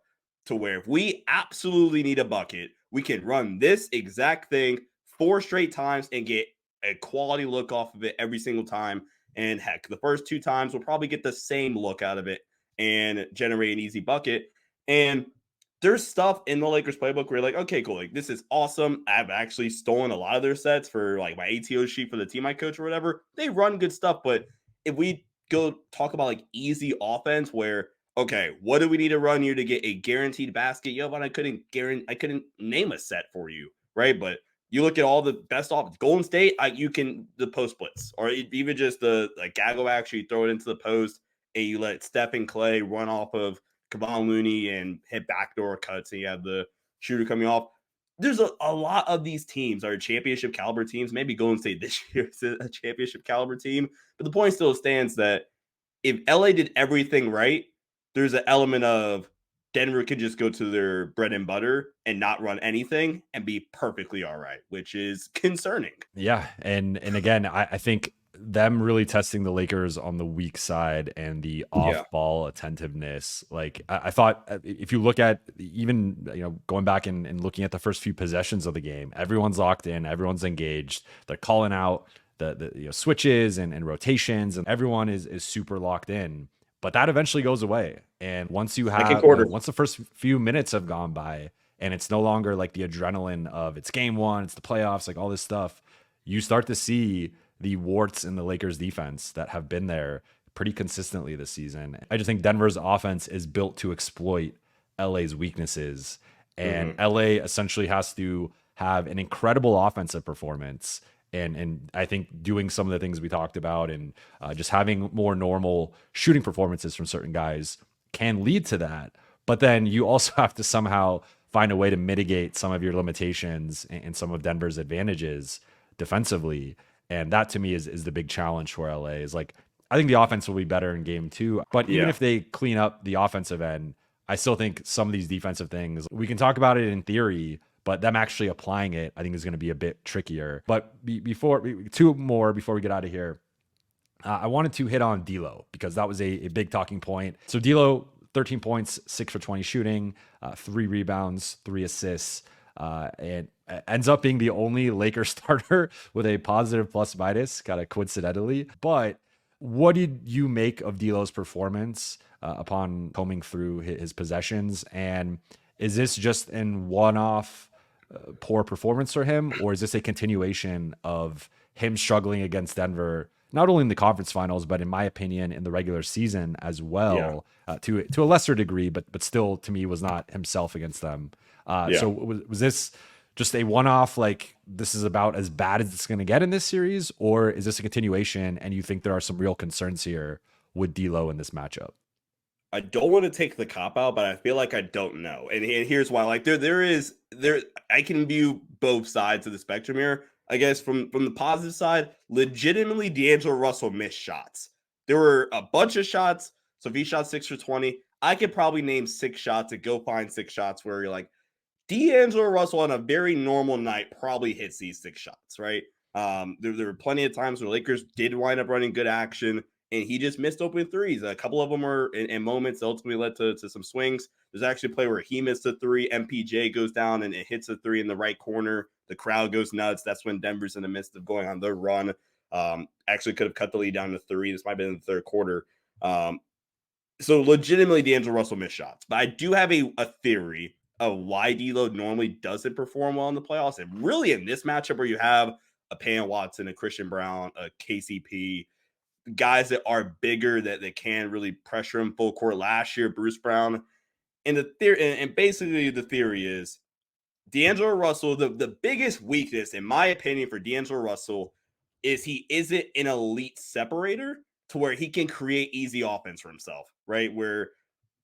to where if we absolutely need a bucket, we can run this exact thing 4 straight times and get a quality look off of it every single time. And heck, the first 2 times we'll probably get the same look out of it and generate an easy bucket. And there's stuff in the Lakers playbook where you're like, okay, cool. Like, this is awesome. I've actually stolen a lot of their sets for like my ATO sheet for the team I coach or whatever. They run good stuff. But if we go talk about like easy offense where, okay, what do we need to run here to get a guaranteed basket? Yo, but I couldn't name a set for you, right? But you look at all the best offense. Golden State, you can the post splits, or even just the like gaggle action. You throw it into the post, and you let Steph and Clay run off of Kevon Looney and hit backdoor cuts, and you have the shooter coming off. There's a lot of these teams are championship caliber teams. Maybe Golden State this year is a championship caliber team, but the point still stands that if LA did everything right, there's an element of Denver could just go to their bread and butter and not run anything and be perfectly all right, which is concerning. Yeah, and again, I think them really testing the Lakers on the weak side and the off-ball attentiveness. Like I thought, if you look at even going back and looking at the first few possessions of the game, everyone's locked in, everyone's engaged, they're calling out the switches and rotations, and everyone is super locked in. But that eventually goes away, and once you have once the first few minutes have gone by, and it's no longer like the adrenaline of it's game one, it's the playoffs, like all this stuff, you start to see the warts in the Lakers defense that have been there pretty consistently this season. I just think Denver's offense is built to exploit LA's weaknesses, and LA essentially has to have an incredible offensive performance. And I think doing some of the things we talked about and just having more normal shooting performances from certain guys can lead to that. But then you also have to somehow find a way to mitigate some of your limitations and some of Denver's advantages defensively. And that to me is the big challenge for LA. Is like, I think the offense will be better in game 2, but even if they clean up the offensive end, I still think some of these defensive things, we can talk about it in theory, but them actually applying it, I think, is going to be a bit trickier. But before we get out of here, I wanted to hit on D'Lo because that was a big talking point. So D'Lo, 13 points, 6 for 20 shooting, 3 rebounds, 3 assists, and ends up being the only Lakers starter with a positive plus minus, kind of coincidentally. But what did you make of D'Lo's performance upon combing through his possessions? And is this just in one-off poor performance for him, or is this a continuation of him struggling against Denver, not only in the conference finals, but in my opinion, in the regular season as well, to a lesser degree, but still to me was not himself against them. So was this just a one-off, like this is about as bad as it's going to get in this series, or is this a continuation and you think there are some real concerns here with D'Lo in this matchup? I don't want to take the cop out, but I feel like I don't know. And here's why. Like there I can view both sides of the spectrum here. I guess from the positive side, legitimately D'Angelo Russell missed shots. There were a bunch of shots. So if he shot 6 for 20, I could probably name 6 shots and go find 6 shots where you're like, D'Angelo Russell on a very normal night probably hits these 6 shots, right? There were plenty of times where Lakers did wind up running good action, and he just missed open threes. A couple of them were in moments that ultimately led to some swings. There's actually a play where he missed a 3. MPJ goes down and it hits a 3 in the right corner. The crowd goes nuts. That's when Denver's in the midst of going on their run. Actually could have cut the lead down to 3. This might have been in the third quarter. So legitimately D'Angelo Russell missed shots. But I do have a theory of why D'Lo normally doesn't perform well in the playoffs. And really in this matchup where you have a Payne Watson, a Christian Brown, a KCP, guys that are bigger that can really pressure him full court. Last year, Bruce Brown. And the theory, and basically the theory is D'Angelo Russell, the biggest weakness, in my opinion, for D'Angelo Russell is he isn't an elite separator to where he can create easy offense for himself, right? Where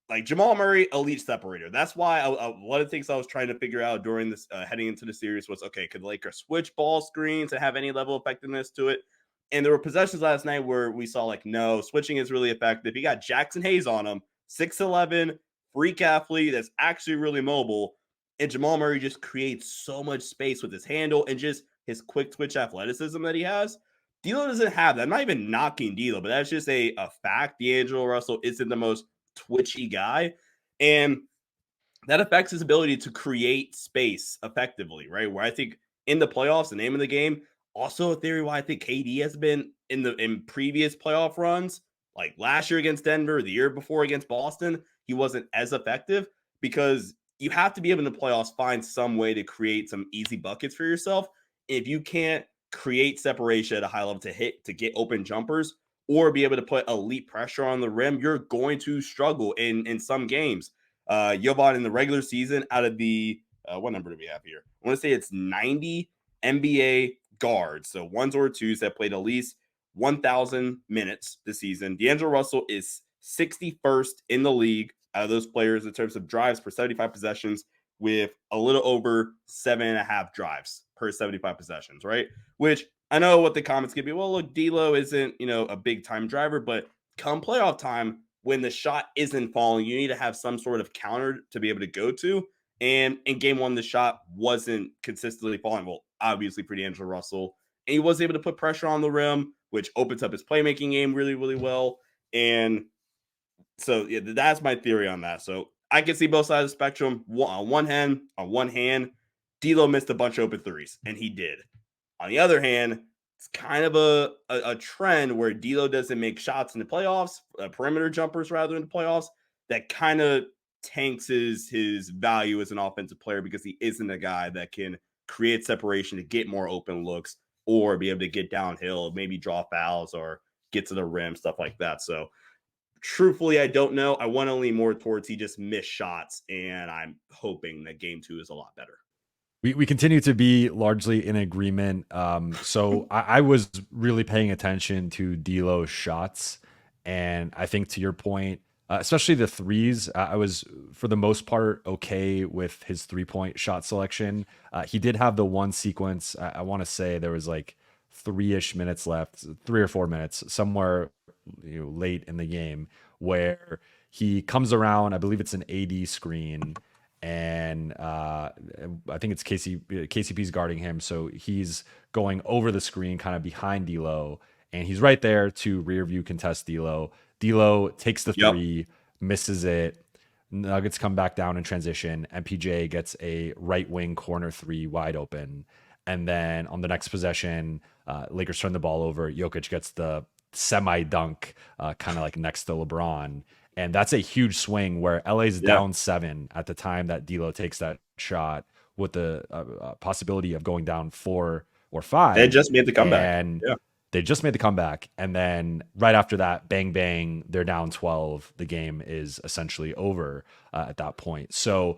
like Jamal Murray, elite separator. That's why one of the things I was trying to figure out during this heading into the series was, okay, could the Lakers switch ball screens and have any level of effectiveness to it? And there were possessions last night where we saw like, no, switching is really effective. You got Jackson Hayes on him, 6'11", freak athlete that's actually really mobile. And Jamal Murray just creates so much space with his handle and just his quick twitch athleticism that he has. D'Lo doesn't have that. I'm not even knocking D'Lo, but that's just a fact. D'Angelo Russell isn't the most twitchy guy. And that affects his ability to create space effectively, right? Where I think in the playoffs, the name of the game, also a theory why I think KD has been in previous playoff runs, like last year against Denver, the year before against Boston, he wasn't as effective because you have to be able in the playoffs find some way to create some easy buckets for yourself. If you can't create separation at a high level to get open jumpers or be able to put elite pressure on the rim, you're going to struggle in some games. Jovan in the regular season, out of the what number do we have here? I want to say it's 90 NBA guards, so ones or twos that played at least 1,000 minutes this season. D'Angelo Russell is 61st in the league out of those players in terms of drives per 75 possessions, with a little over 7.5 drives per 75 possessions, right? Which I know what the comments could be. Well, look, D'Lo isn't, a big time driver, but come playoff time, when the shot isn't falling, you need to have some sort of counter to be able to go to. And in game one, the shot wasn't consistently falling. Well, obviously for D'Angelo Russell. And he was able to put pressure on the rim, which opens up his playmaking game really, really well. And so yeah, that's my theory on that. So I can see both sides of the spectrum. On one hand, D'Lo missed a bunch of open threes, and he did. On the other hand, it's kind of a trend where D'Lo doesn't make shots in the playoffs, perimeter jumpers rather in the playoffs. That kind of tanks his value as an offensive player because he isn't a guy that can create separation to get more open looks or be able to get downhill, maybe draw fouls or get to the rim, stuff like that. So truthfully, I don't know. I want to lean more towards he just missed shots, and I'm hoping that game two is a lot better. We continue to be largely in agreement. So I was really paying attention to D'Lo's shots, and I think to your point, especially the threes, I was for the most part okay with his 3-point shot selection. He did have the one sequence. I want to say there was like 3-ish minutes left, 3 or 4 minutes, somewhere late in the game, where he comes around. I believe it's an AD screen, and I think it's KCP's guarding him, so he's going over the screen, kind of behind D'Lo, and he's right there to rear view contest D'Lo. D'Lo takes the three, misses it. Nuggets come back down in transition. MPJ gets a right wing corner three wide open, and then on the next possession, Lakers turn the ball over. Jokic gets the semi dunk, kind of like next to LeBron. And that's a huge swing where LA's down 7 at the time that D'Lo takes that shot, with the possibility of going down 4 or 5. They just made the comeback. And they just made the comeback. And then right after that, bang, bang, they're down 12. The game is essentially over at that point. So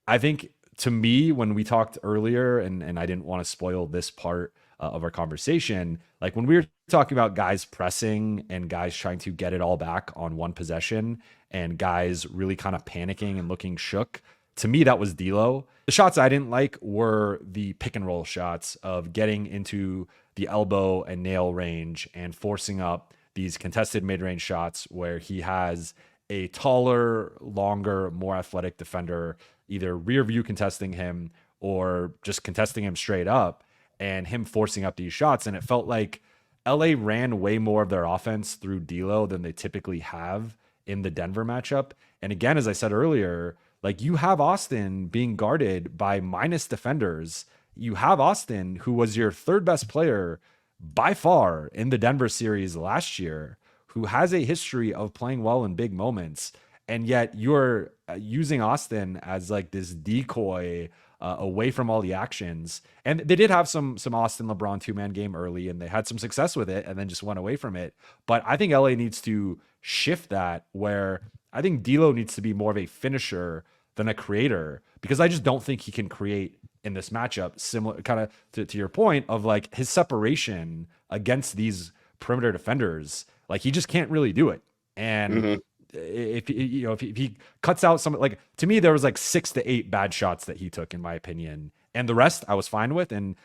I think, to me, when we talked earlier, and I didn't want to spoil this part of our conversation, like when we were talking about guys pressing and guys trying to get it all back on one possession and guys really kind of panicking and looking shook, to me, that was D'Lo. The shots I didn't like were the pick and roll shots of getting into the elbow and nail range and forcing up these contested mid-range shots where he has a taller, longer, more athletic defender either rear view contesting him or just contesting him straight up, and him forcing up these shots. And it felt like LA ran way more of their offense through D'Lo than they typically have in the Denver matchup. And again, as I said earlier, like, you have Austin being guarded by minus defenders. You have Austin, who was your third best player by far in the Denver series last year, who has a history of playing well in big moments. And yet you're using Austin as like this decoy away from all the actions. And they did have some Austin LeBron 2-man game early, and they had some success with it and then just went away from it. But I think LA needs to shift that, where I think D'Lo needs to be more of a finisher than a creator, because I just don't think he can create in this matchup, similar kind of to your point of like his separation against these perimeter defenders. Like, he just can't really do it. And if he cuts out some, like, to me, there was like 6 to 8 bad shots that he took, in my opinion, and the rest I was fine with. And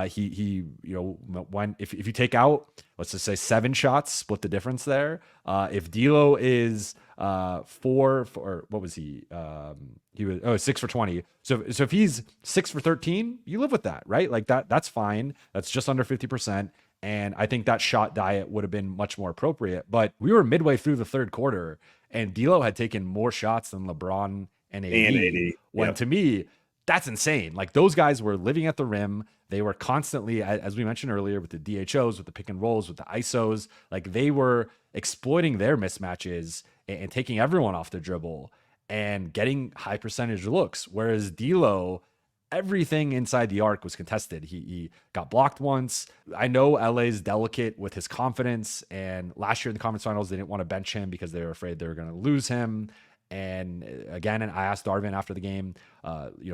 he when if you take out, let's just say 7 shots, split the difference there. If D'Lo is 4 for, what was he? He was 6 for 20. So if he's 6 for 13, you live with that, right? Like that's fine. That's just under 50%. And I think that shot diet would have been much more appropriate. But we were midway through the third quarter, and D'Lo had taken more shots than LeBron and And AD. 80. When to me, that's insane. Like those guys were living at the rim. They were constantly, as we mentioned earlier, with the DHOs, with the pick and rolls, with the ISOs, like they were exploiting their mismatches and taking everyone off the dribble and getting high percentage looks. Whereas D'Lo, everything inside the arc was contested. He got blocked once. I know LA's delicate with his confidence, and last year in the conference finals, they didn't want to bench him because they were afraid they were going to lose him. And again, and I asked Darvin after the game,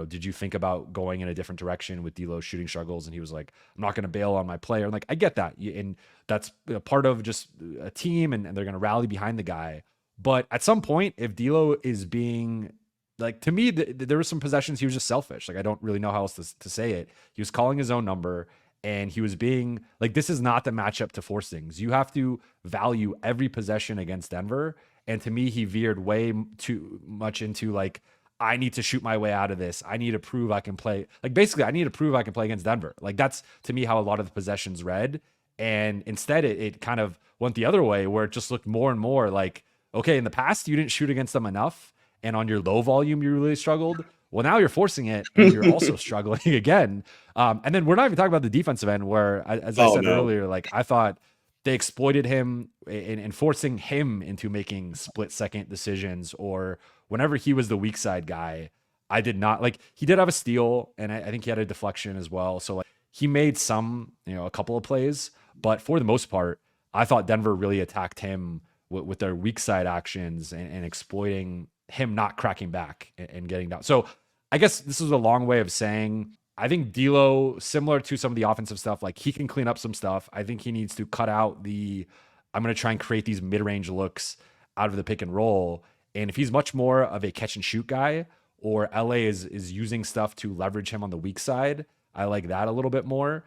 did you think about going in a different direction with D'Lo's shooting struggles? And he was like, I'm not going to bail on my player. And like, I get that. And that's part of just a team, and they're going to rally behind the guy. But at some point, if D'Lo is being like, to me, there were some possessions he was just selfish. Like, I don't really know how else to say it. He was calling his own number, and he was being like, this is not the matchup to force things. You have to value every possession against Denver. And to me, he veered way too much into like, I need to shoot my way out of this. I need to prove I can play. Like, basically, I need to prove I can play against Denver. Like, that's to me how a lot of the possessions read. And instead, it kind of went the other way, where it just looked more and more like, okay, in the past, you didn't shoot against them enough. And on your low volume, you really struggled. Well, now you're forcing it, and you're also struggling again. And then we're not even talking about the defensive end, where, as I said earlier, like I thought they exploited him in forcing him into making split-second decisions, or whenever he was the weak side guy. I did not like. He did have a steal, and I think he had a deflection as well. So like he made a couple of plays, but for the most part, I thought Denver really attacked him with their weak side actions and exploiting him not cracking back and getting down. So I guess this is a long way of saying I think D'Lo, similar to some of the offensive stuff, like he can clean up some stuff. I think he needs to cut out I'm going to try and create these mid-range looks out of the pick and roll. And if he's much more of a catch and shoot guy, or LA is using stuff to leverage him on the weak side, I like that a little bit more.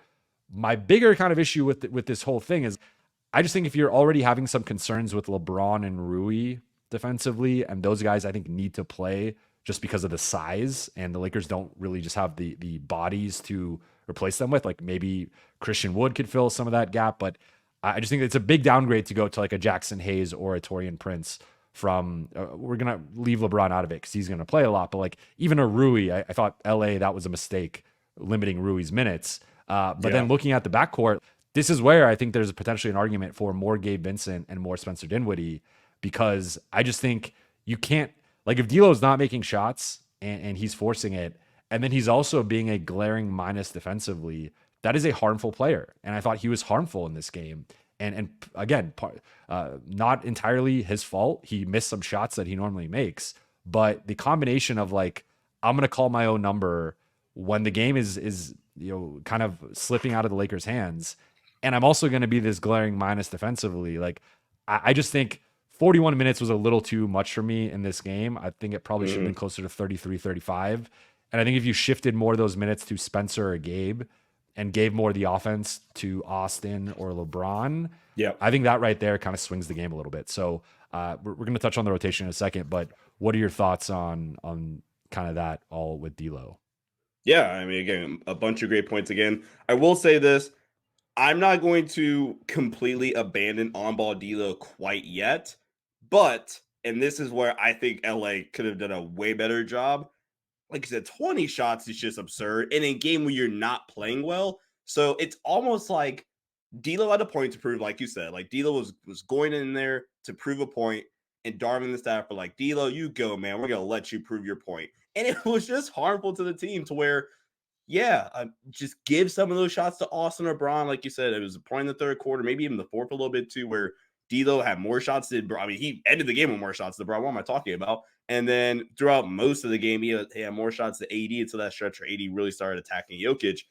My bigger kind of issue with this whole thing is I just think if you're already having some concerns with LeBron and Rui defensively, and those guys I think need to play just because of the size, and the Lakers don't really just have the bodies to replace them with. Like maybe Christian Wood could fill some of that gap, but I just think it's a big downgrade to go to like a Jackson Hayes or a Taurean Prince from we're going to leave LeBron out of it because he's going to play a lot, but like even a Rui, I thought LA, that was a mistake limiting Rui's minutes. Then looking at the backcourt, this is where I think there's potentially an argument for more Gabe Vincent and more Spencer Dinwiddie, because I just think you can't, like if D'Lo's not making shots and he's forcing it, and then he's also being a glaring minus defensively, that is a harmful player. And I thought he was harmful in this game. And again, not entirely his fault. He missed some shots that he normally makes, but the combination of like, I'm going to call my own number when the game is kind of slipping out of the Lakers' hands, and I'm also going to be this glaring minus defensively. Like, I just think 41 minutes was a little too much for me in this game. I think it probably should have been closer to 33, 35. And I think if you shifted more of those minutes to Spencer or Gabe and gave more of the offense to Austin or LeBron, I think that right there kind of swings the game a little bit. So we're going to touch on the rotation in a second, but what are your thoughts on kind of that all with D'Lo? Yeah, I mean, again, a bunch of great points again. I will say this. I'm not going to completely abandon on-ball D'Lo quite yet, but, and this is where I think LA could have done a way better job. Like I said, 20 shots is just absurd in a game where you're not playing well. So it's almost like D'Lo had a point to prove, like you said. Like D'Lo was going in there to prove a point, and Darvin and the staff were like, D'Lo, you go, man. We're gonna let you prove your point. And it was just harmful to the team to where, just give some of those shots to Austin or Braun. Like you said, it was a point in the third quarter, maybe even the fourth a little bit too, where D'Lo had more shots than Braun. I mean, he ended the game with more shots than Braun. What am I talking about? And then throughout most of the game, he had more shots than AD until that stretch where AD really started attacking Jokic.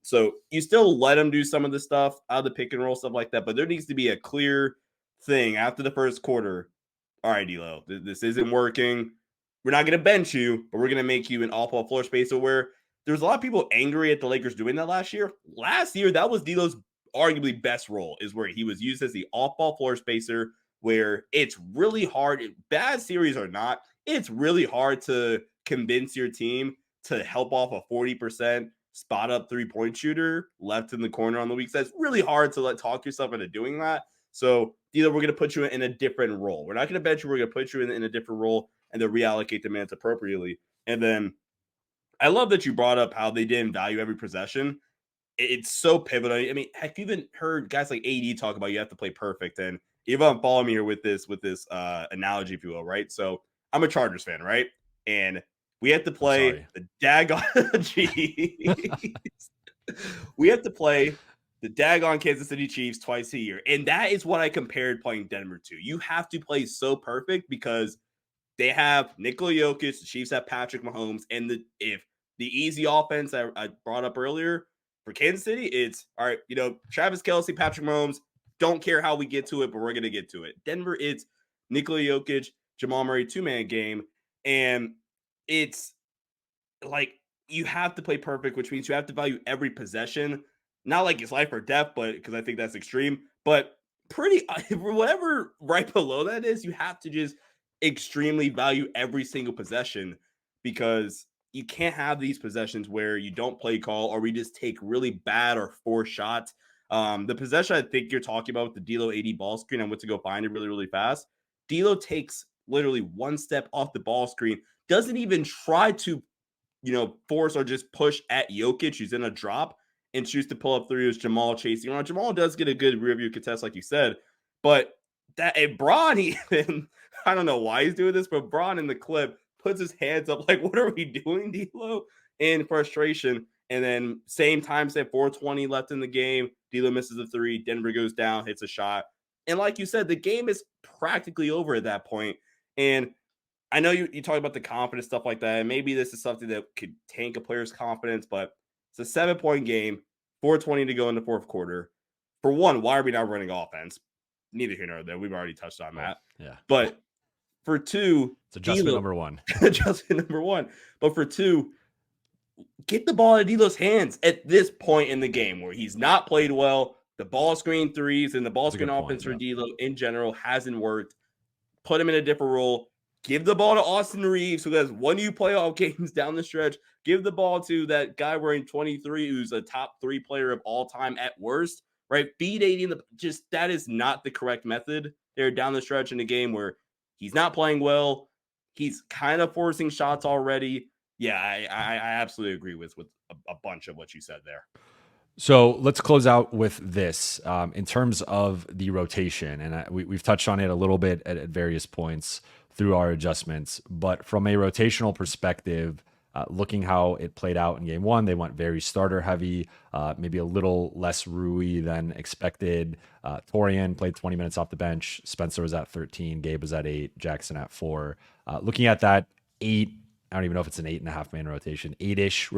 So you still let him do some of the stuff out of the pick and roll, stuff like that. But there needs to be a clear thing after the first quarter. All right, D'Lo, this isn't working. We're not going to bench you, but we're going to make you an off-ball floor spacer. Where there's a lot of people angry at the Lakers doing that last year. Last year, that was D'Lo's arguably best role, is where he was used as the off-ball floor spacer, where it's really hard, bad series or not, it's really hard to convince your team to help off a 40% spot up three-point shooter left in the corner on the weak side. It's really hard to talk yourself into doing that. So D'Lo, we're going to put you in a different role. We're not going to bench you. We're going to put you in a different role and then reallocate the minutes appropriately. And then I love that you brought up how they didn't value every possession. It's so pivotal. I mean, heck, you even heard guys like AD talk about you have to play perfect. And Yvonne, follow me here with this analogy, if you will, right? So I'm a Chargers fan, right? And we have to play the daggone Chiefs. We have to play the daggone Kansas City Chiefs twice a year. And that is what I compared playing Denver to. You have to play so perfect because they have Nikola Jokic, the Chiefs have Patrick Mahomes, and if the easy offense I brought up earlier for Kansas City, it's all right, Travis Kelce, Patrick Mahomes, don't care how we get to it, but we're going to get to it. Denver, it's Nikola Jokic, Jamal Murray, two-man game, and it's like you have to play perfect, which means you have to value every possession, not like it's life or death, but because I think that's extreme, but pretty whatever right below that is, you have to just extremely value every single possession because you can't have these possessions where you don't play call or we just take really bad or forced shots. The possession I think you're talking about with the D'Lo 80 ball screen, I went to go find it really, really fast. D'Lo takes literally one step off the ball screen, doesn't even try to force or just push at Jokic, who's in a drop, and choose to pull up three as Jamal chasing. Jamal does get a good rear view contest, like you said, but that Braun even, I don't know why he's doing this, but Braun in the clip puts his hands up like, what are we doing, D'Lo? In frustration. And then same time, say 4:20 left in the game, D'Lo misses a three, Denver goes down, hits a shot. And like you said, the game is practically over at that point. And I know you talk about the confidence, stuff like that, and maybe this is something that could tank a player's confidence, but it's a 7-point game, 4:20 to go in the fourth quarter. For one, why are we not running offense? Neither here nor there. We've already touched on that. Yeah. But for two, it's adjustment number one. Adjustment number one. But for two, get the ball out of D'Lo's hands at this point in the game where he's not played well. The ball screen threes and the ball screen offense for D'Lo in general hasn't worked. Put him in a different role. Give the ball to Austin Reeves, who has won you playoff games down the stretch. Give the ball to that guy wearing 23, who's a top 3 player of all time at worst, right? Feed 80 in that is not the correct method there down the stretch in a game where he's not playing well. He's kind of forcing shots already. Yeah, I absolutely agree with a bunch of what you said there. So let's close out with this in terms of the rotation. And we've touched on it a little bit at various points through our adjustments. But from a rotational perspective, looking how it played out in game one, they went very starter heavy, maybe a little less Rui than expected. Torian played 20 minutes off the bench. Spencer was at 13. Gabe was at 8. Jackson at 4. Looking at that 8, I don't even know if it's an 8.5 man rotation, 8-ish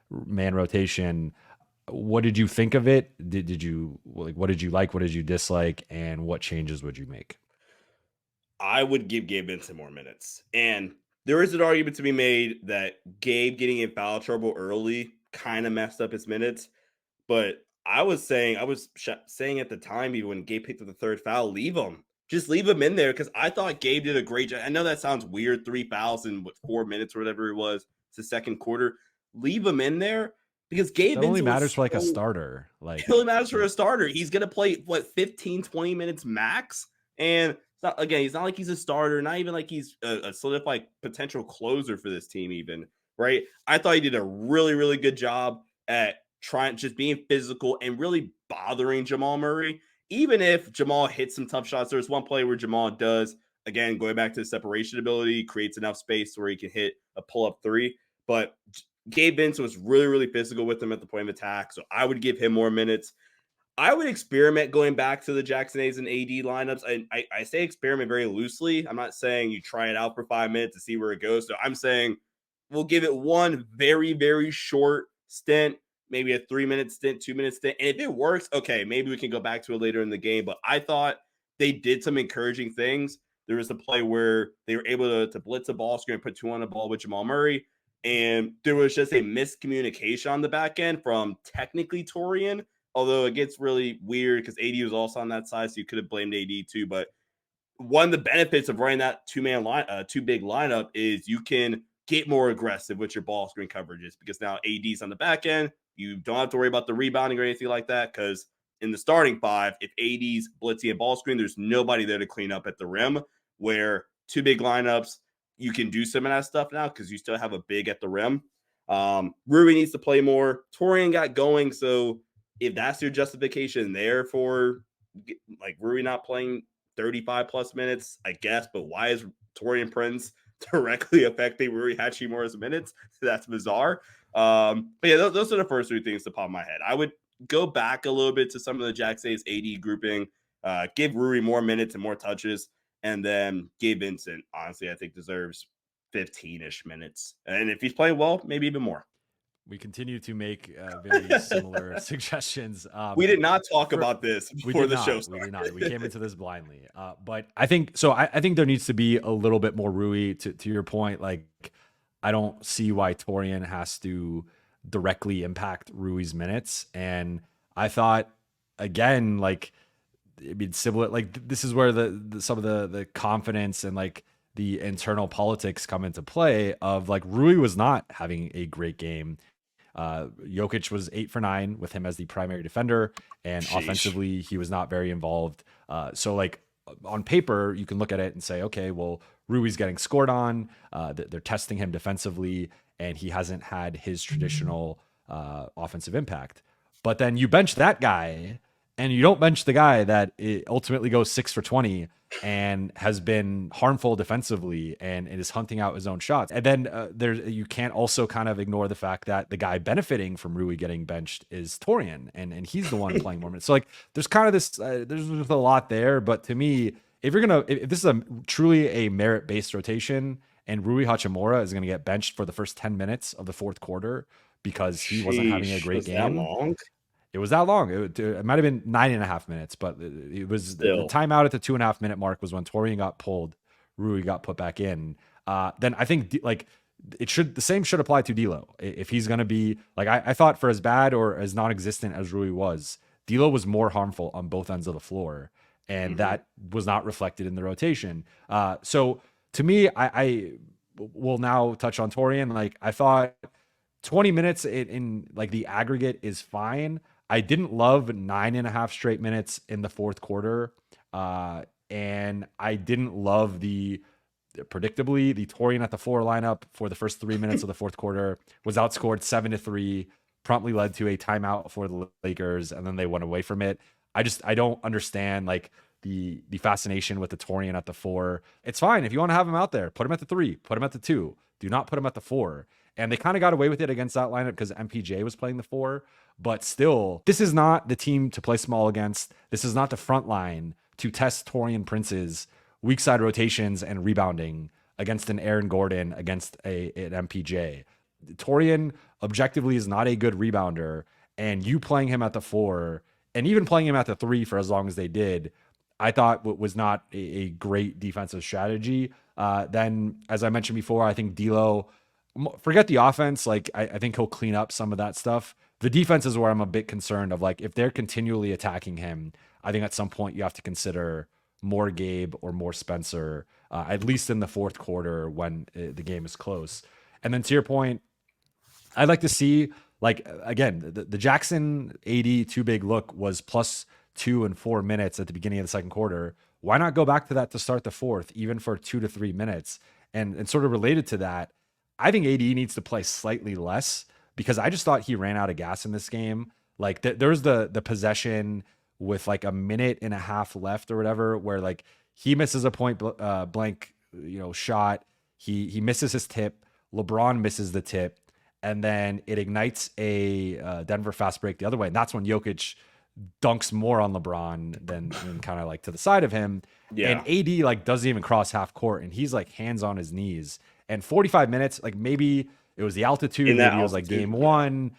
man rotation. What did you think of it? Did you what did you like? What did you dislike? And what changes would you make? I would give Gabe Vincent more minutes. And there is an argument to be made that Gabe getting in foul trouble early kind of messed up his minutes. But I was saying at the time, even when Gabe picked up the third foul, leave him. Just leave him in there because I thought Gabe did a great job. I know that sounds weird, 3 fouls in 4 minutes or whatever it was. It's the second quarter. Leave him in there because Gabe only matters for like a starter. It only matters for a starter. He's going to play, 15, 20 minutes max? And he's not like he's a starter, not even like he's a solidified potential closer for this team even, right? I thought he did a really, really good job at just being physical and really bothering Jamal Murray. Even if Jamal hits some tough shots, there's one play where Jamal does, again, going back to the separation ability, creates enough space where he can hit a pull-up 3. But Gabe Vincent was really, really physical with him at the point of attack, so I would give him more minutes. I would experiment going back to the Jackson A's and AD lineups. I say experiment very loosely. I'm not saying you try it out for 5 minutes to see where it goes. So I'm saying we'll give it one very, very short stint, maybe a 3-minute stint, 2-minute stint. And if it works, okay, maybe we can go back to it later in the game. But I thought they did some encouraging things. There was a play where they were able to blitz a ball screen and put 2 on the ball with Jamal Murray. And there was just a miscommunication on the back end from technically Torian, although it gets really weird because AD was also on that side, so you could have blamed AD too. But one of the benefits of running that two big lineup is you can get more aggressive with your ball screen coverages because now AD's on the back end. You don't have to worry about the rebounding or anything like that because in the starting five, if AD's blitzing a ball screen, there's nobody there to clean up at the rim. Where two big lineups, you can do some of that stuff now because you still have a big at the rim. Rui needs to play more. Torian got going, so if that's your justification there for like Rui not playing 35 plus minutes, I guess, but why is Torian Prince directly affecting Rui Hachimura's minutes? That's bizarre. But yeah, those are the first three things to pop in my head. I would go back a little bit to some of the Jack Say's AD grouping, give Rui more minutes and more touches, and then Gabe Vincent, honestly, I think deserves 15-ish minutes. And if he's playing well, maybe even more. We continue to make very similar suggestions. We did not talk about this before the show started. We did not. We came into this blindly. But I think so. I think there needs to be a little bit more Rui. To your point, like I don't see why Torian has to directly impact Rui's minutes. And I thought again, like I mean, similar. Like this is where some of the confidence and like the internal politics come into play. Of like Rui was not having a great game. Jokic was 8 for 9 with him as the primary defender, and offensively he was not very involved. So like on paper, you can look at it and say, okay, well, Rui's getting scored on. They're testing him defensively, and he hasn't had his traditional offensive impact. But then you bench that guy, and you don't bench the guy that ultimately goes 6 for 20 and has been harmful defensively and is hunting out his own shots. And then you can't also kind of ignore the fact that the guy benefiting from Rui getting benched is Torian, and he's the one playing more minutes. So like there's kind of this there's a lot there. But to me, if this is truly a merit-based rotation and Rui Hachimura is going to get benched for the first 10 minutes of the fourth quarter because he wasn't having a great game. That long? It was that long. It might have been 9.5 minutes, but it was the timeout at the 2.5 minute mark was when Torian got pulled, Rui got put back in. Then I think like the same should apply to D'Lo. If he's going to be like, I thought for as bad or as non-existent as Rui was, D'Lo was more harmful on both ends of the floor, and that was not reflected in the rotation. So to me, I will now touch on Torian. Like I thought 20 minutes in like the aggregate is fine. I didn't love 9.5 straight minutes in the fourth quarter. And I didn't love predictably, the Torian at the 4 lineup for the first 3 minutes of the fourth quarter was outscored 7-3, promptly led to a timeout for the Lakers, and then they went away from it. I don't understand like the fascination with the Torian at the 4. It's fine. If you want to have him out there, put him at the 3, put him at the 2. Do not put him at the 4. And they kind of got away with it against that lineup because MPJ was playing the 4. But still, this is not the team to play small against. This is not the front line to test Torian Prince's weak side rotations and rebounding against an Aaron Gordon, against an MPJ. Torian objectively is not a good rebounder, and you playing him at the 4 and even playing him at the 3 for as long as they did, I thought was not a great defensive strategy. Then, as I mentioned before, I think D'Lo, forget the offense. Like I think he'll clean up some of that stuff. The defense is where I'm a bit concerned of, like, if they're continually attacking him, I think at some point you have to consider more Gabe or more Spencer, at least in the fourth quarter when the game is close. And then to your point, I'd like to see, like, again, the Jackson AD too big look was +2 and 4 minutes at the beginning of the second quarter. Why not go back to that to start the fourth, even for 2 to 3 minutes? And sort of related to that, I think AD needs to play slightly less, because I just thought he ran out of gas in this game. Like there's the possession with like a minute and a half left or whatever, where like he misses a point blank, shot. He misses his tip. LeBron misses the tip, and then it ignites a Denver fast break the other way. And that's when Jokic dunks more on LeBron than kind of like to the side of him. Yeah. And AD like doesn't even cross half court, and he's like hands on his knees. And 45 minutes, like maybe it was the altitude, maybe it was like game one,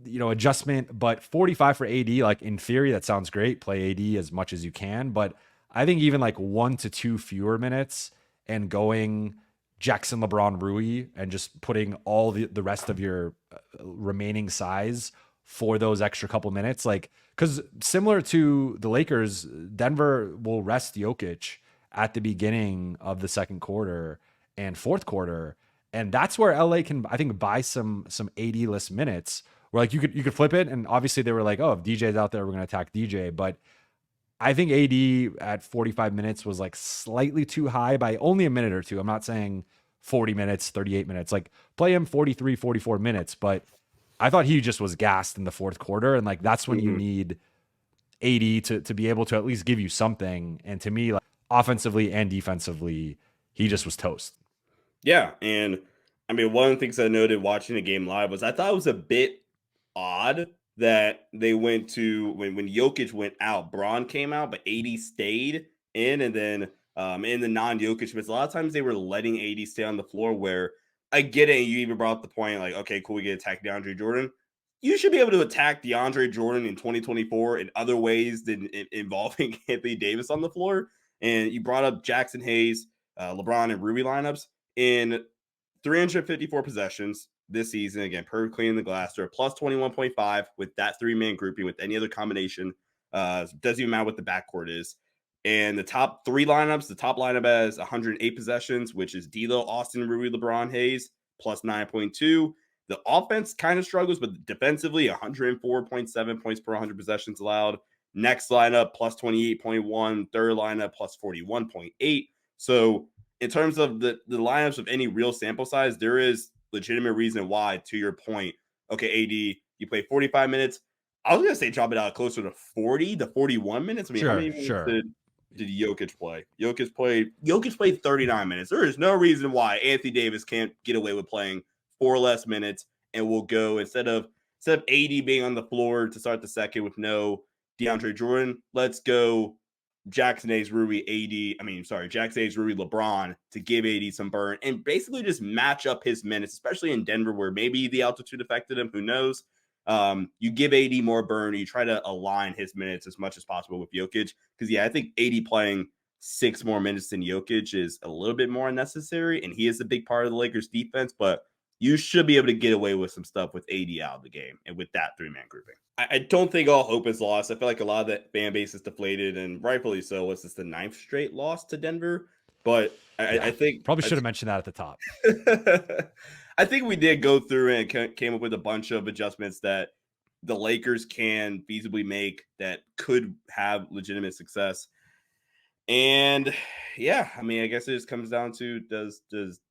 adjustment, but 45 for AD, like in theory, that sounds great. Play AD as much as you can. But I think even like 1 to 2 fewer minutes and going Jackson, LeBron, Rui, and just putting all the rest of your remaining size for those extra couple minutes, like, because similar to the Lakers, Denver will rest Jokic at the beginning of the second quarter and fourth quarter. And that's where LA can, I think, buy some AD-less minutes where like you could flip it, and obviously they were like, oh, if DJ's out there, we're gonna attack DJ. But I think AD at 45 minutes was like slightly too high by only a minute or two. I'm not saying 40 minutes, 38 minutes. Like play him 43, 44 minutes, but I thought he just was gassed in the fourth quarter, and like that's when you need AD to be able to at least give you something. And to me, like offensively and defensively, he just was toast. Yeah, and I mean, one of the things I noted watching the game live was I thought it was a bit odd that they went to when Jokic went out, Braun came out, but AD stayed in, and then in the non-Jokic minutes, a lot of times they were letting AD stay on the floor. Where I get it, and you even brought up the point like, okay, cool, we get attack DeAndre Jordan. You should be able to attack DeAndre Jordan in 2024 in other ways than involving Anthony Davis on the floor. And you brought up Jackson Hayes, LeBron, and Ruby lineups in 354 possessions this season. Again, perfectly in the glass. They're plus 21.5 with that three-man grouping. With any other combination, doesn't even matter what the backcourt is. And the top three lineups, the top lineup has 108 possessions, which is D'Lo, Austin, Ruby, LeBron, Hayes, plus 9.2. The offense kind of struggles, but defensively, 104.7 points per 100 possessions allowed. Next lineup, plus 28.1. Third lineup, plus 41.8. So in terms of the lineups of any real sample size, there is legitimate reason why, to your point, okay, AD, you play 45 minutes. I was going to say drop it out closer to 40 to 41 minutes. I mean, how many minutes did Jokic play? Jokic played 39 minutes. There is no reason why Anthony Davis can't get away with playing 4 less minutes, and we'll go instead of AD being on the floor to start the second with no DeAndre Jordan, let's go Jackson Hayes, Ruby, Jackson Hayes, Ruby, LeBron to give AD some burn and basically just match up his minutes, especially in Denver where maybe the altitude affected him. Who knows? You give AD more burn. You try to align his minutes as much as possible with Jokic. Because, yeah, I think AD playing 6 more minutes than Jokic is a little bit more unnecessary, and he is a big part of the Lakers defense, but you should be able to get away with some stuff with AD out of the game and with that three-man grouping. I don't think all hope is lost. I feel like a lot of the fan base is deflated, and rightfully so. Was this the 9th straight loss to Denver? But I think probably should have mentioned that at the top. I think we did go through and came up with a bunch of adjustments that the Lakers can feasibly make that could have legitimate success. And yeah, I mean, I guess it just comes down to does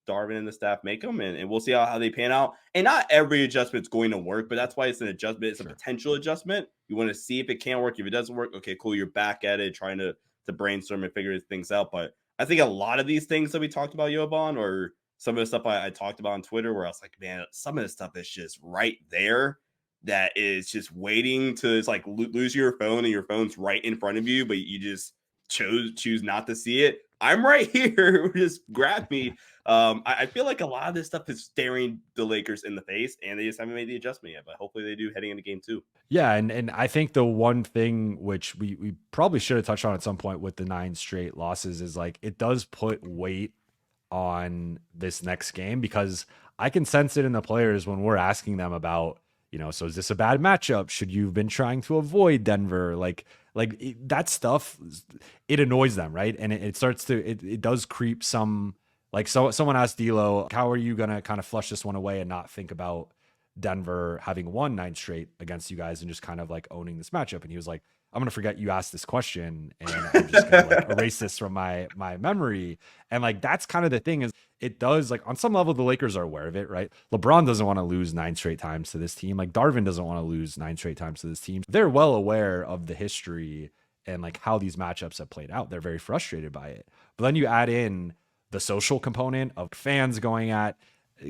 Darvin and the staff make them, and we'll see how they pan out. And not every adjustment is going to work, but that's why it's an adjustment. It's a potential adjustment. You want to see if it can work. If it doesn't work, okay, cool. You're back at it, trying to brainstorm and figure things out. But I think a lot of these things that we talked about, Jovan, or some of the stuff I talked about on Twitter, where I was like, man, some of the stuff is just right there. That is just waiting to, it's like lose your phone and your phone's right in front of you, but you just choose not to see it. I'm right here. Just grab me. I feel like a lot of this stuff is staring the Lakers in the face, and they just haven't made the adjustment yet. But hopefully they do heading into game 2. Yeah, and I think the one thing which we probably should have touched on at some point with the 9 straight losses is like it does put weight on this next game, because I can sense it in the players when we're asking them about, so is this a bad matchup? Should you have been trying to avoid Denver? That stuff, it annoys them, right? And it starts to, it does creep some, someone asked D'Lo, how are you going to kind of flush this one away and not think about Denver having won 9 straight against you guys and just kind of like owning this matchup? And he was like, I'm going to forget you asked this question, and I'm just going to erase this from my memory. And that's kind of the thing, is it does, on some level, the Lakers are aware of it, right? LeBron doesn't want to lose 9 straight times to this team. Darvin doesn't want to lose 9 straight times to this team. They're well aware of the history and how these matchups have played out. They're very frustrated by it. But then you add in the social component of fans going at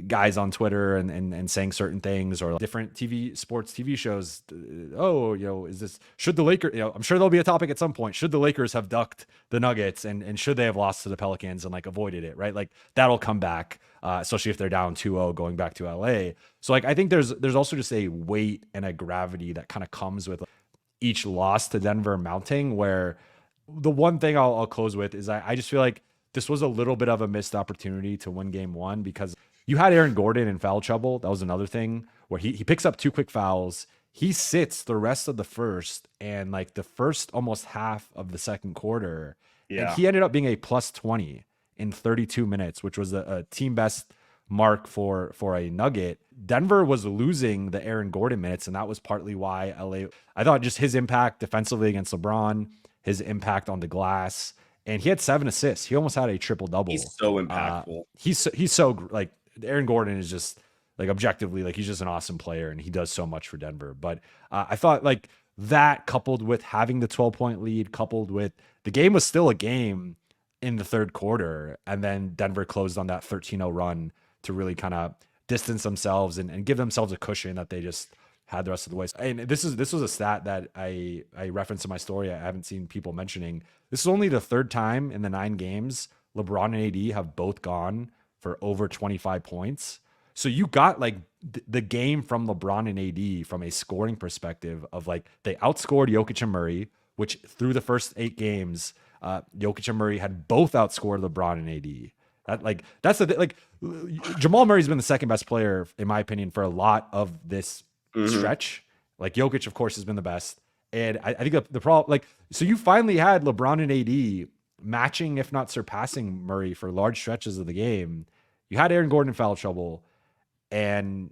guys on Twitter and saying certain things, or different sports TV shows. Should the Lakers, I'm sure there'll be a topic at some point. Should the Lakers have ducked the Nuggets, and should they have lost to the Pelicans and avoided it, right? That'll come back, especially if they're down 2-0 going back to LA. So I think there's also just a weight and a gravity that kind of comes with each loss to Denver mounting, where the one thing I'll close with is I just feel like this was a little bit of a missed opportunity to win game 1, because you had Aaron Gordon in foul trouble. That was another thing where he picks up 2 quick fouls. He sits the rest of the first and the first almost half of the second quarter. Yeah. And he ended up being a plus 20 in 32 minutes, which was a team best mark for a nugget. Denver was losing the Aaron Gordon minutes, and that was partly why LA. I thought just his impact defensively against LeBron, his impact on the glass, and he had 7 assists. He almost had a triple He's double. so impactful. He's so like Aaron Gordon is just like objectively like he's just an awesome player, and he does so much for Denver. But I thought like that coupled with having the 12-point lead, coupled with the game was still a game in the third quarter, and then Denver closed on that 13-0 run to really kind of distance themselves and give themselves a cushion that they just had the rest of the way. And this was a stat that I referenced in my story. I haven't seen people mentioning. This is only the third time in the 9 games LeBron and AD have both gone for over 25 points. So you got like the game from LeBron and AD from a scoring perspective of like they outscored Jokic and Murray, which through the first 8 games, Jokic and Murray had both outscored LeBron and AD. That's the like Jamal Murray's been the second best player in my opinion for a lot of this stretch. Like Jokic, of course, has been the best, and I think the problem like so you finally had LeBron and AD matching, if not surpassing Murray for large stretches of the game. You had Aaron Gordon in foul trouble, and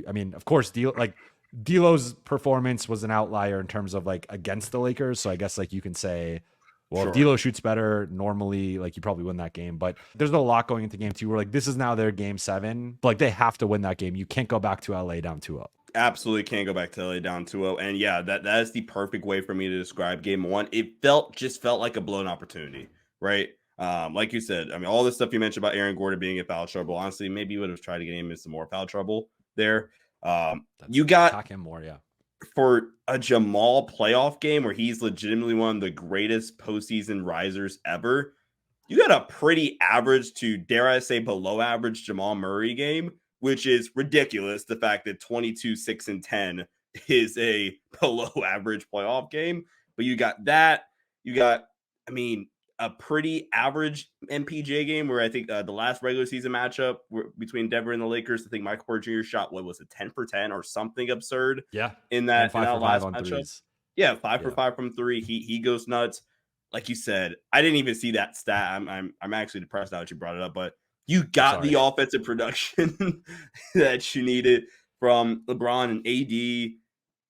I mean, of course, D'Lo's performance was an outlier in terms of like against the Lakers. So I guess like you can say, well, Sure. if D'Lo shoots better, normally like you probably win that game. But there's a lot going into game 2. Where like this is now their game 7. Like they have to win that game. You can't go back to LA down 2-0. Absolutely can't go back to LA down 2-0. And yeah, that is the perfect way for me to describe game 1. It just felt like a blown opportunity, right? Like you said, I mean, all this stuff you mentioned about Aaron Gordon being in foul trouble. Honestly, maybe you would have tried to get him in some more foul trouble there. You got attack him more, yeah. For a Jamal playoff game where he's legitimately one of the greatest postseason risers ever. You got a pretty average to, dare I say, below average Jamal Murray game, which is ridiculous. The fact that 22, 6, and 10 is a below average playoff game. But you got that. You got, I mean, a pretty average MPJ game where I think the last regular season matchup between Denver and the Lakers, I think Michael Porter Jr. shot, what was it, 10 for 10 or something absurd? Yeah. In that, 5 for 5 last on matchup. threes. Yeah, 5 for 5 from 3. He goes nuts. Like you said, I didn't even see that stat. I'm actually depressed now that you brought it up, but you got the offensive production that you needed from LeBron and AD.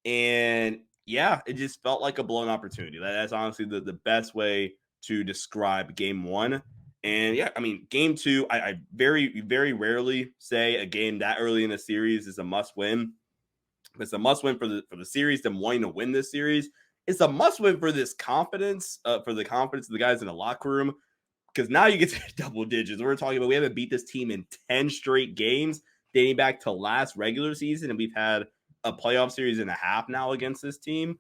And yeah, it just felt like a blown opportunity. That's honestly the best way to describe game 1. And yeah, I mean, game 2, I very, very rarely say a game that early in the series is a must win. It's a must win for the series, them wanting to win this series. It's a must win for this confidence, for the confidence of the guys in the locker room, because now you get to double digits. We're talking about we haven't beat this team in 10 straight games dating back to last regular season, and we've had a playoff series and a half now against this team.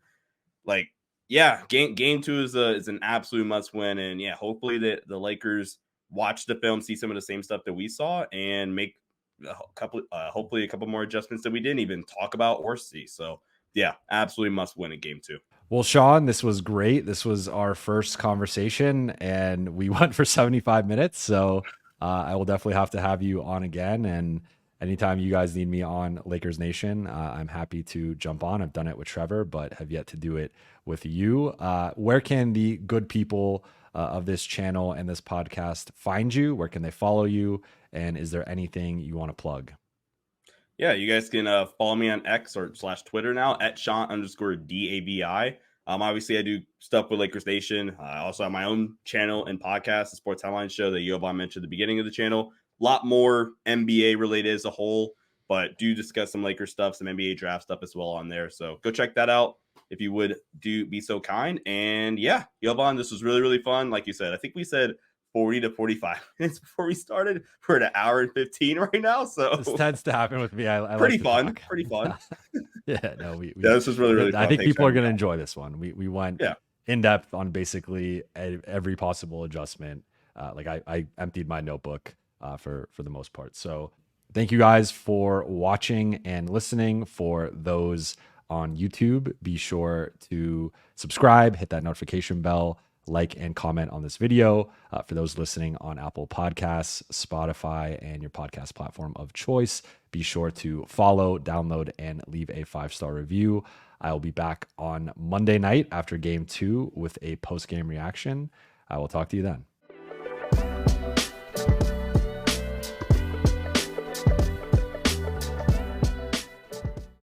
Like, yeah, game 2 is an absolute must win, and yeah, hopefully the Lakers watch the film, see some of the same stuff that we saw, and make hopefully a couple more adjustments that we didn't even talk about or see. So yeah, absolutely must win in game 2. Well, Sean, this was great. This was our first conversation, and we went for 75 minutes. So I will definitely have to have you on again. And anytime you guys need me on Lakers Nation, I'm happy to jump on. I've done it with Trevor, but have yet to do it with you. Where can the good people of this channel and this podcast find you? Where can they follow you? And is there anything you want to plug? Yeah, you guys can follow me on X or / Twitter now at Sean_DABI. Obviously, I do stuff with Lakers Nation. I also have my own channel and podcast, the Sports Headline Show that Jovan mentioned at the beginning of the channel. A lot more NBA related as a whole, but do discuss some Lakers stuff, some NBA draft stuff as well on there. So go check that out if you would be so kind. And yeah, Jovan, this was really, really fun. Like you said, I think we said 40 to 45 minutes before we started. We're at an hour and 15 right now. So this tends to happen with me. I pretty like fun. Pretty fun. Yeah, no, this was really, really fun. I think people are going to enjoy this one. We went Yeah. in depth on basically every possible adjustment. Like I emptied my notebook for the most part. So thank you guys for watching and listening. For those on YouTube, be sure to subscribe, hit that notification bell, like and comment on this video. For those listening on Apple Podcasts, Spotify, and your podcast platform of choice, be sure to follow, download, and leave a 5-star review. I will be back on Monday night after game 2 with a post-game reaction. I will talk to you then.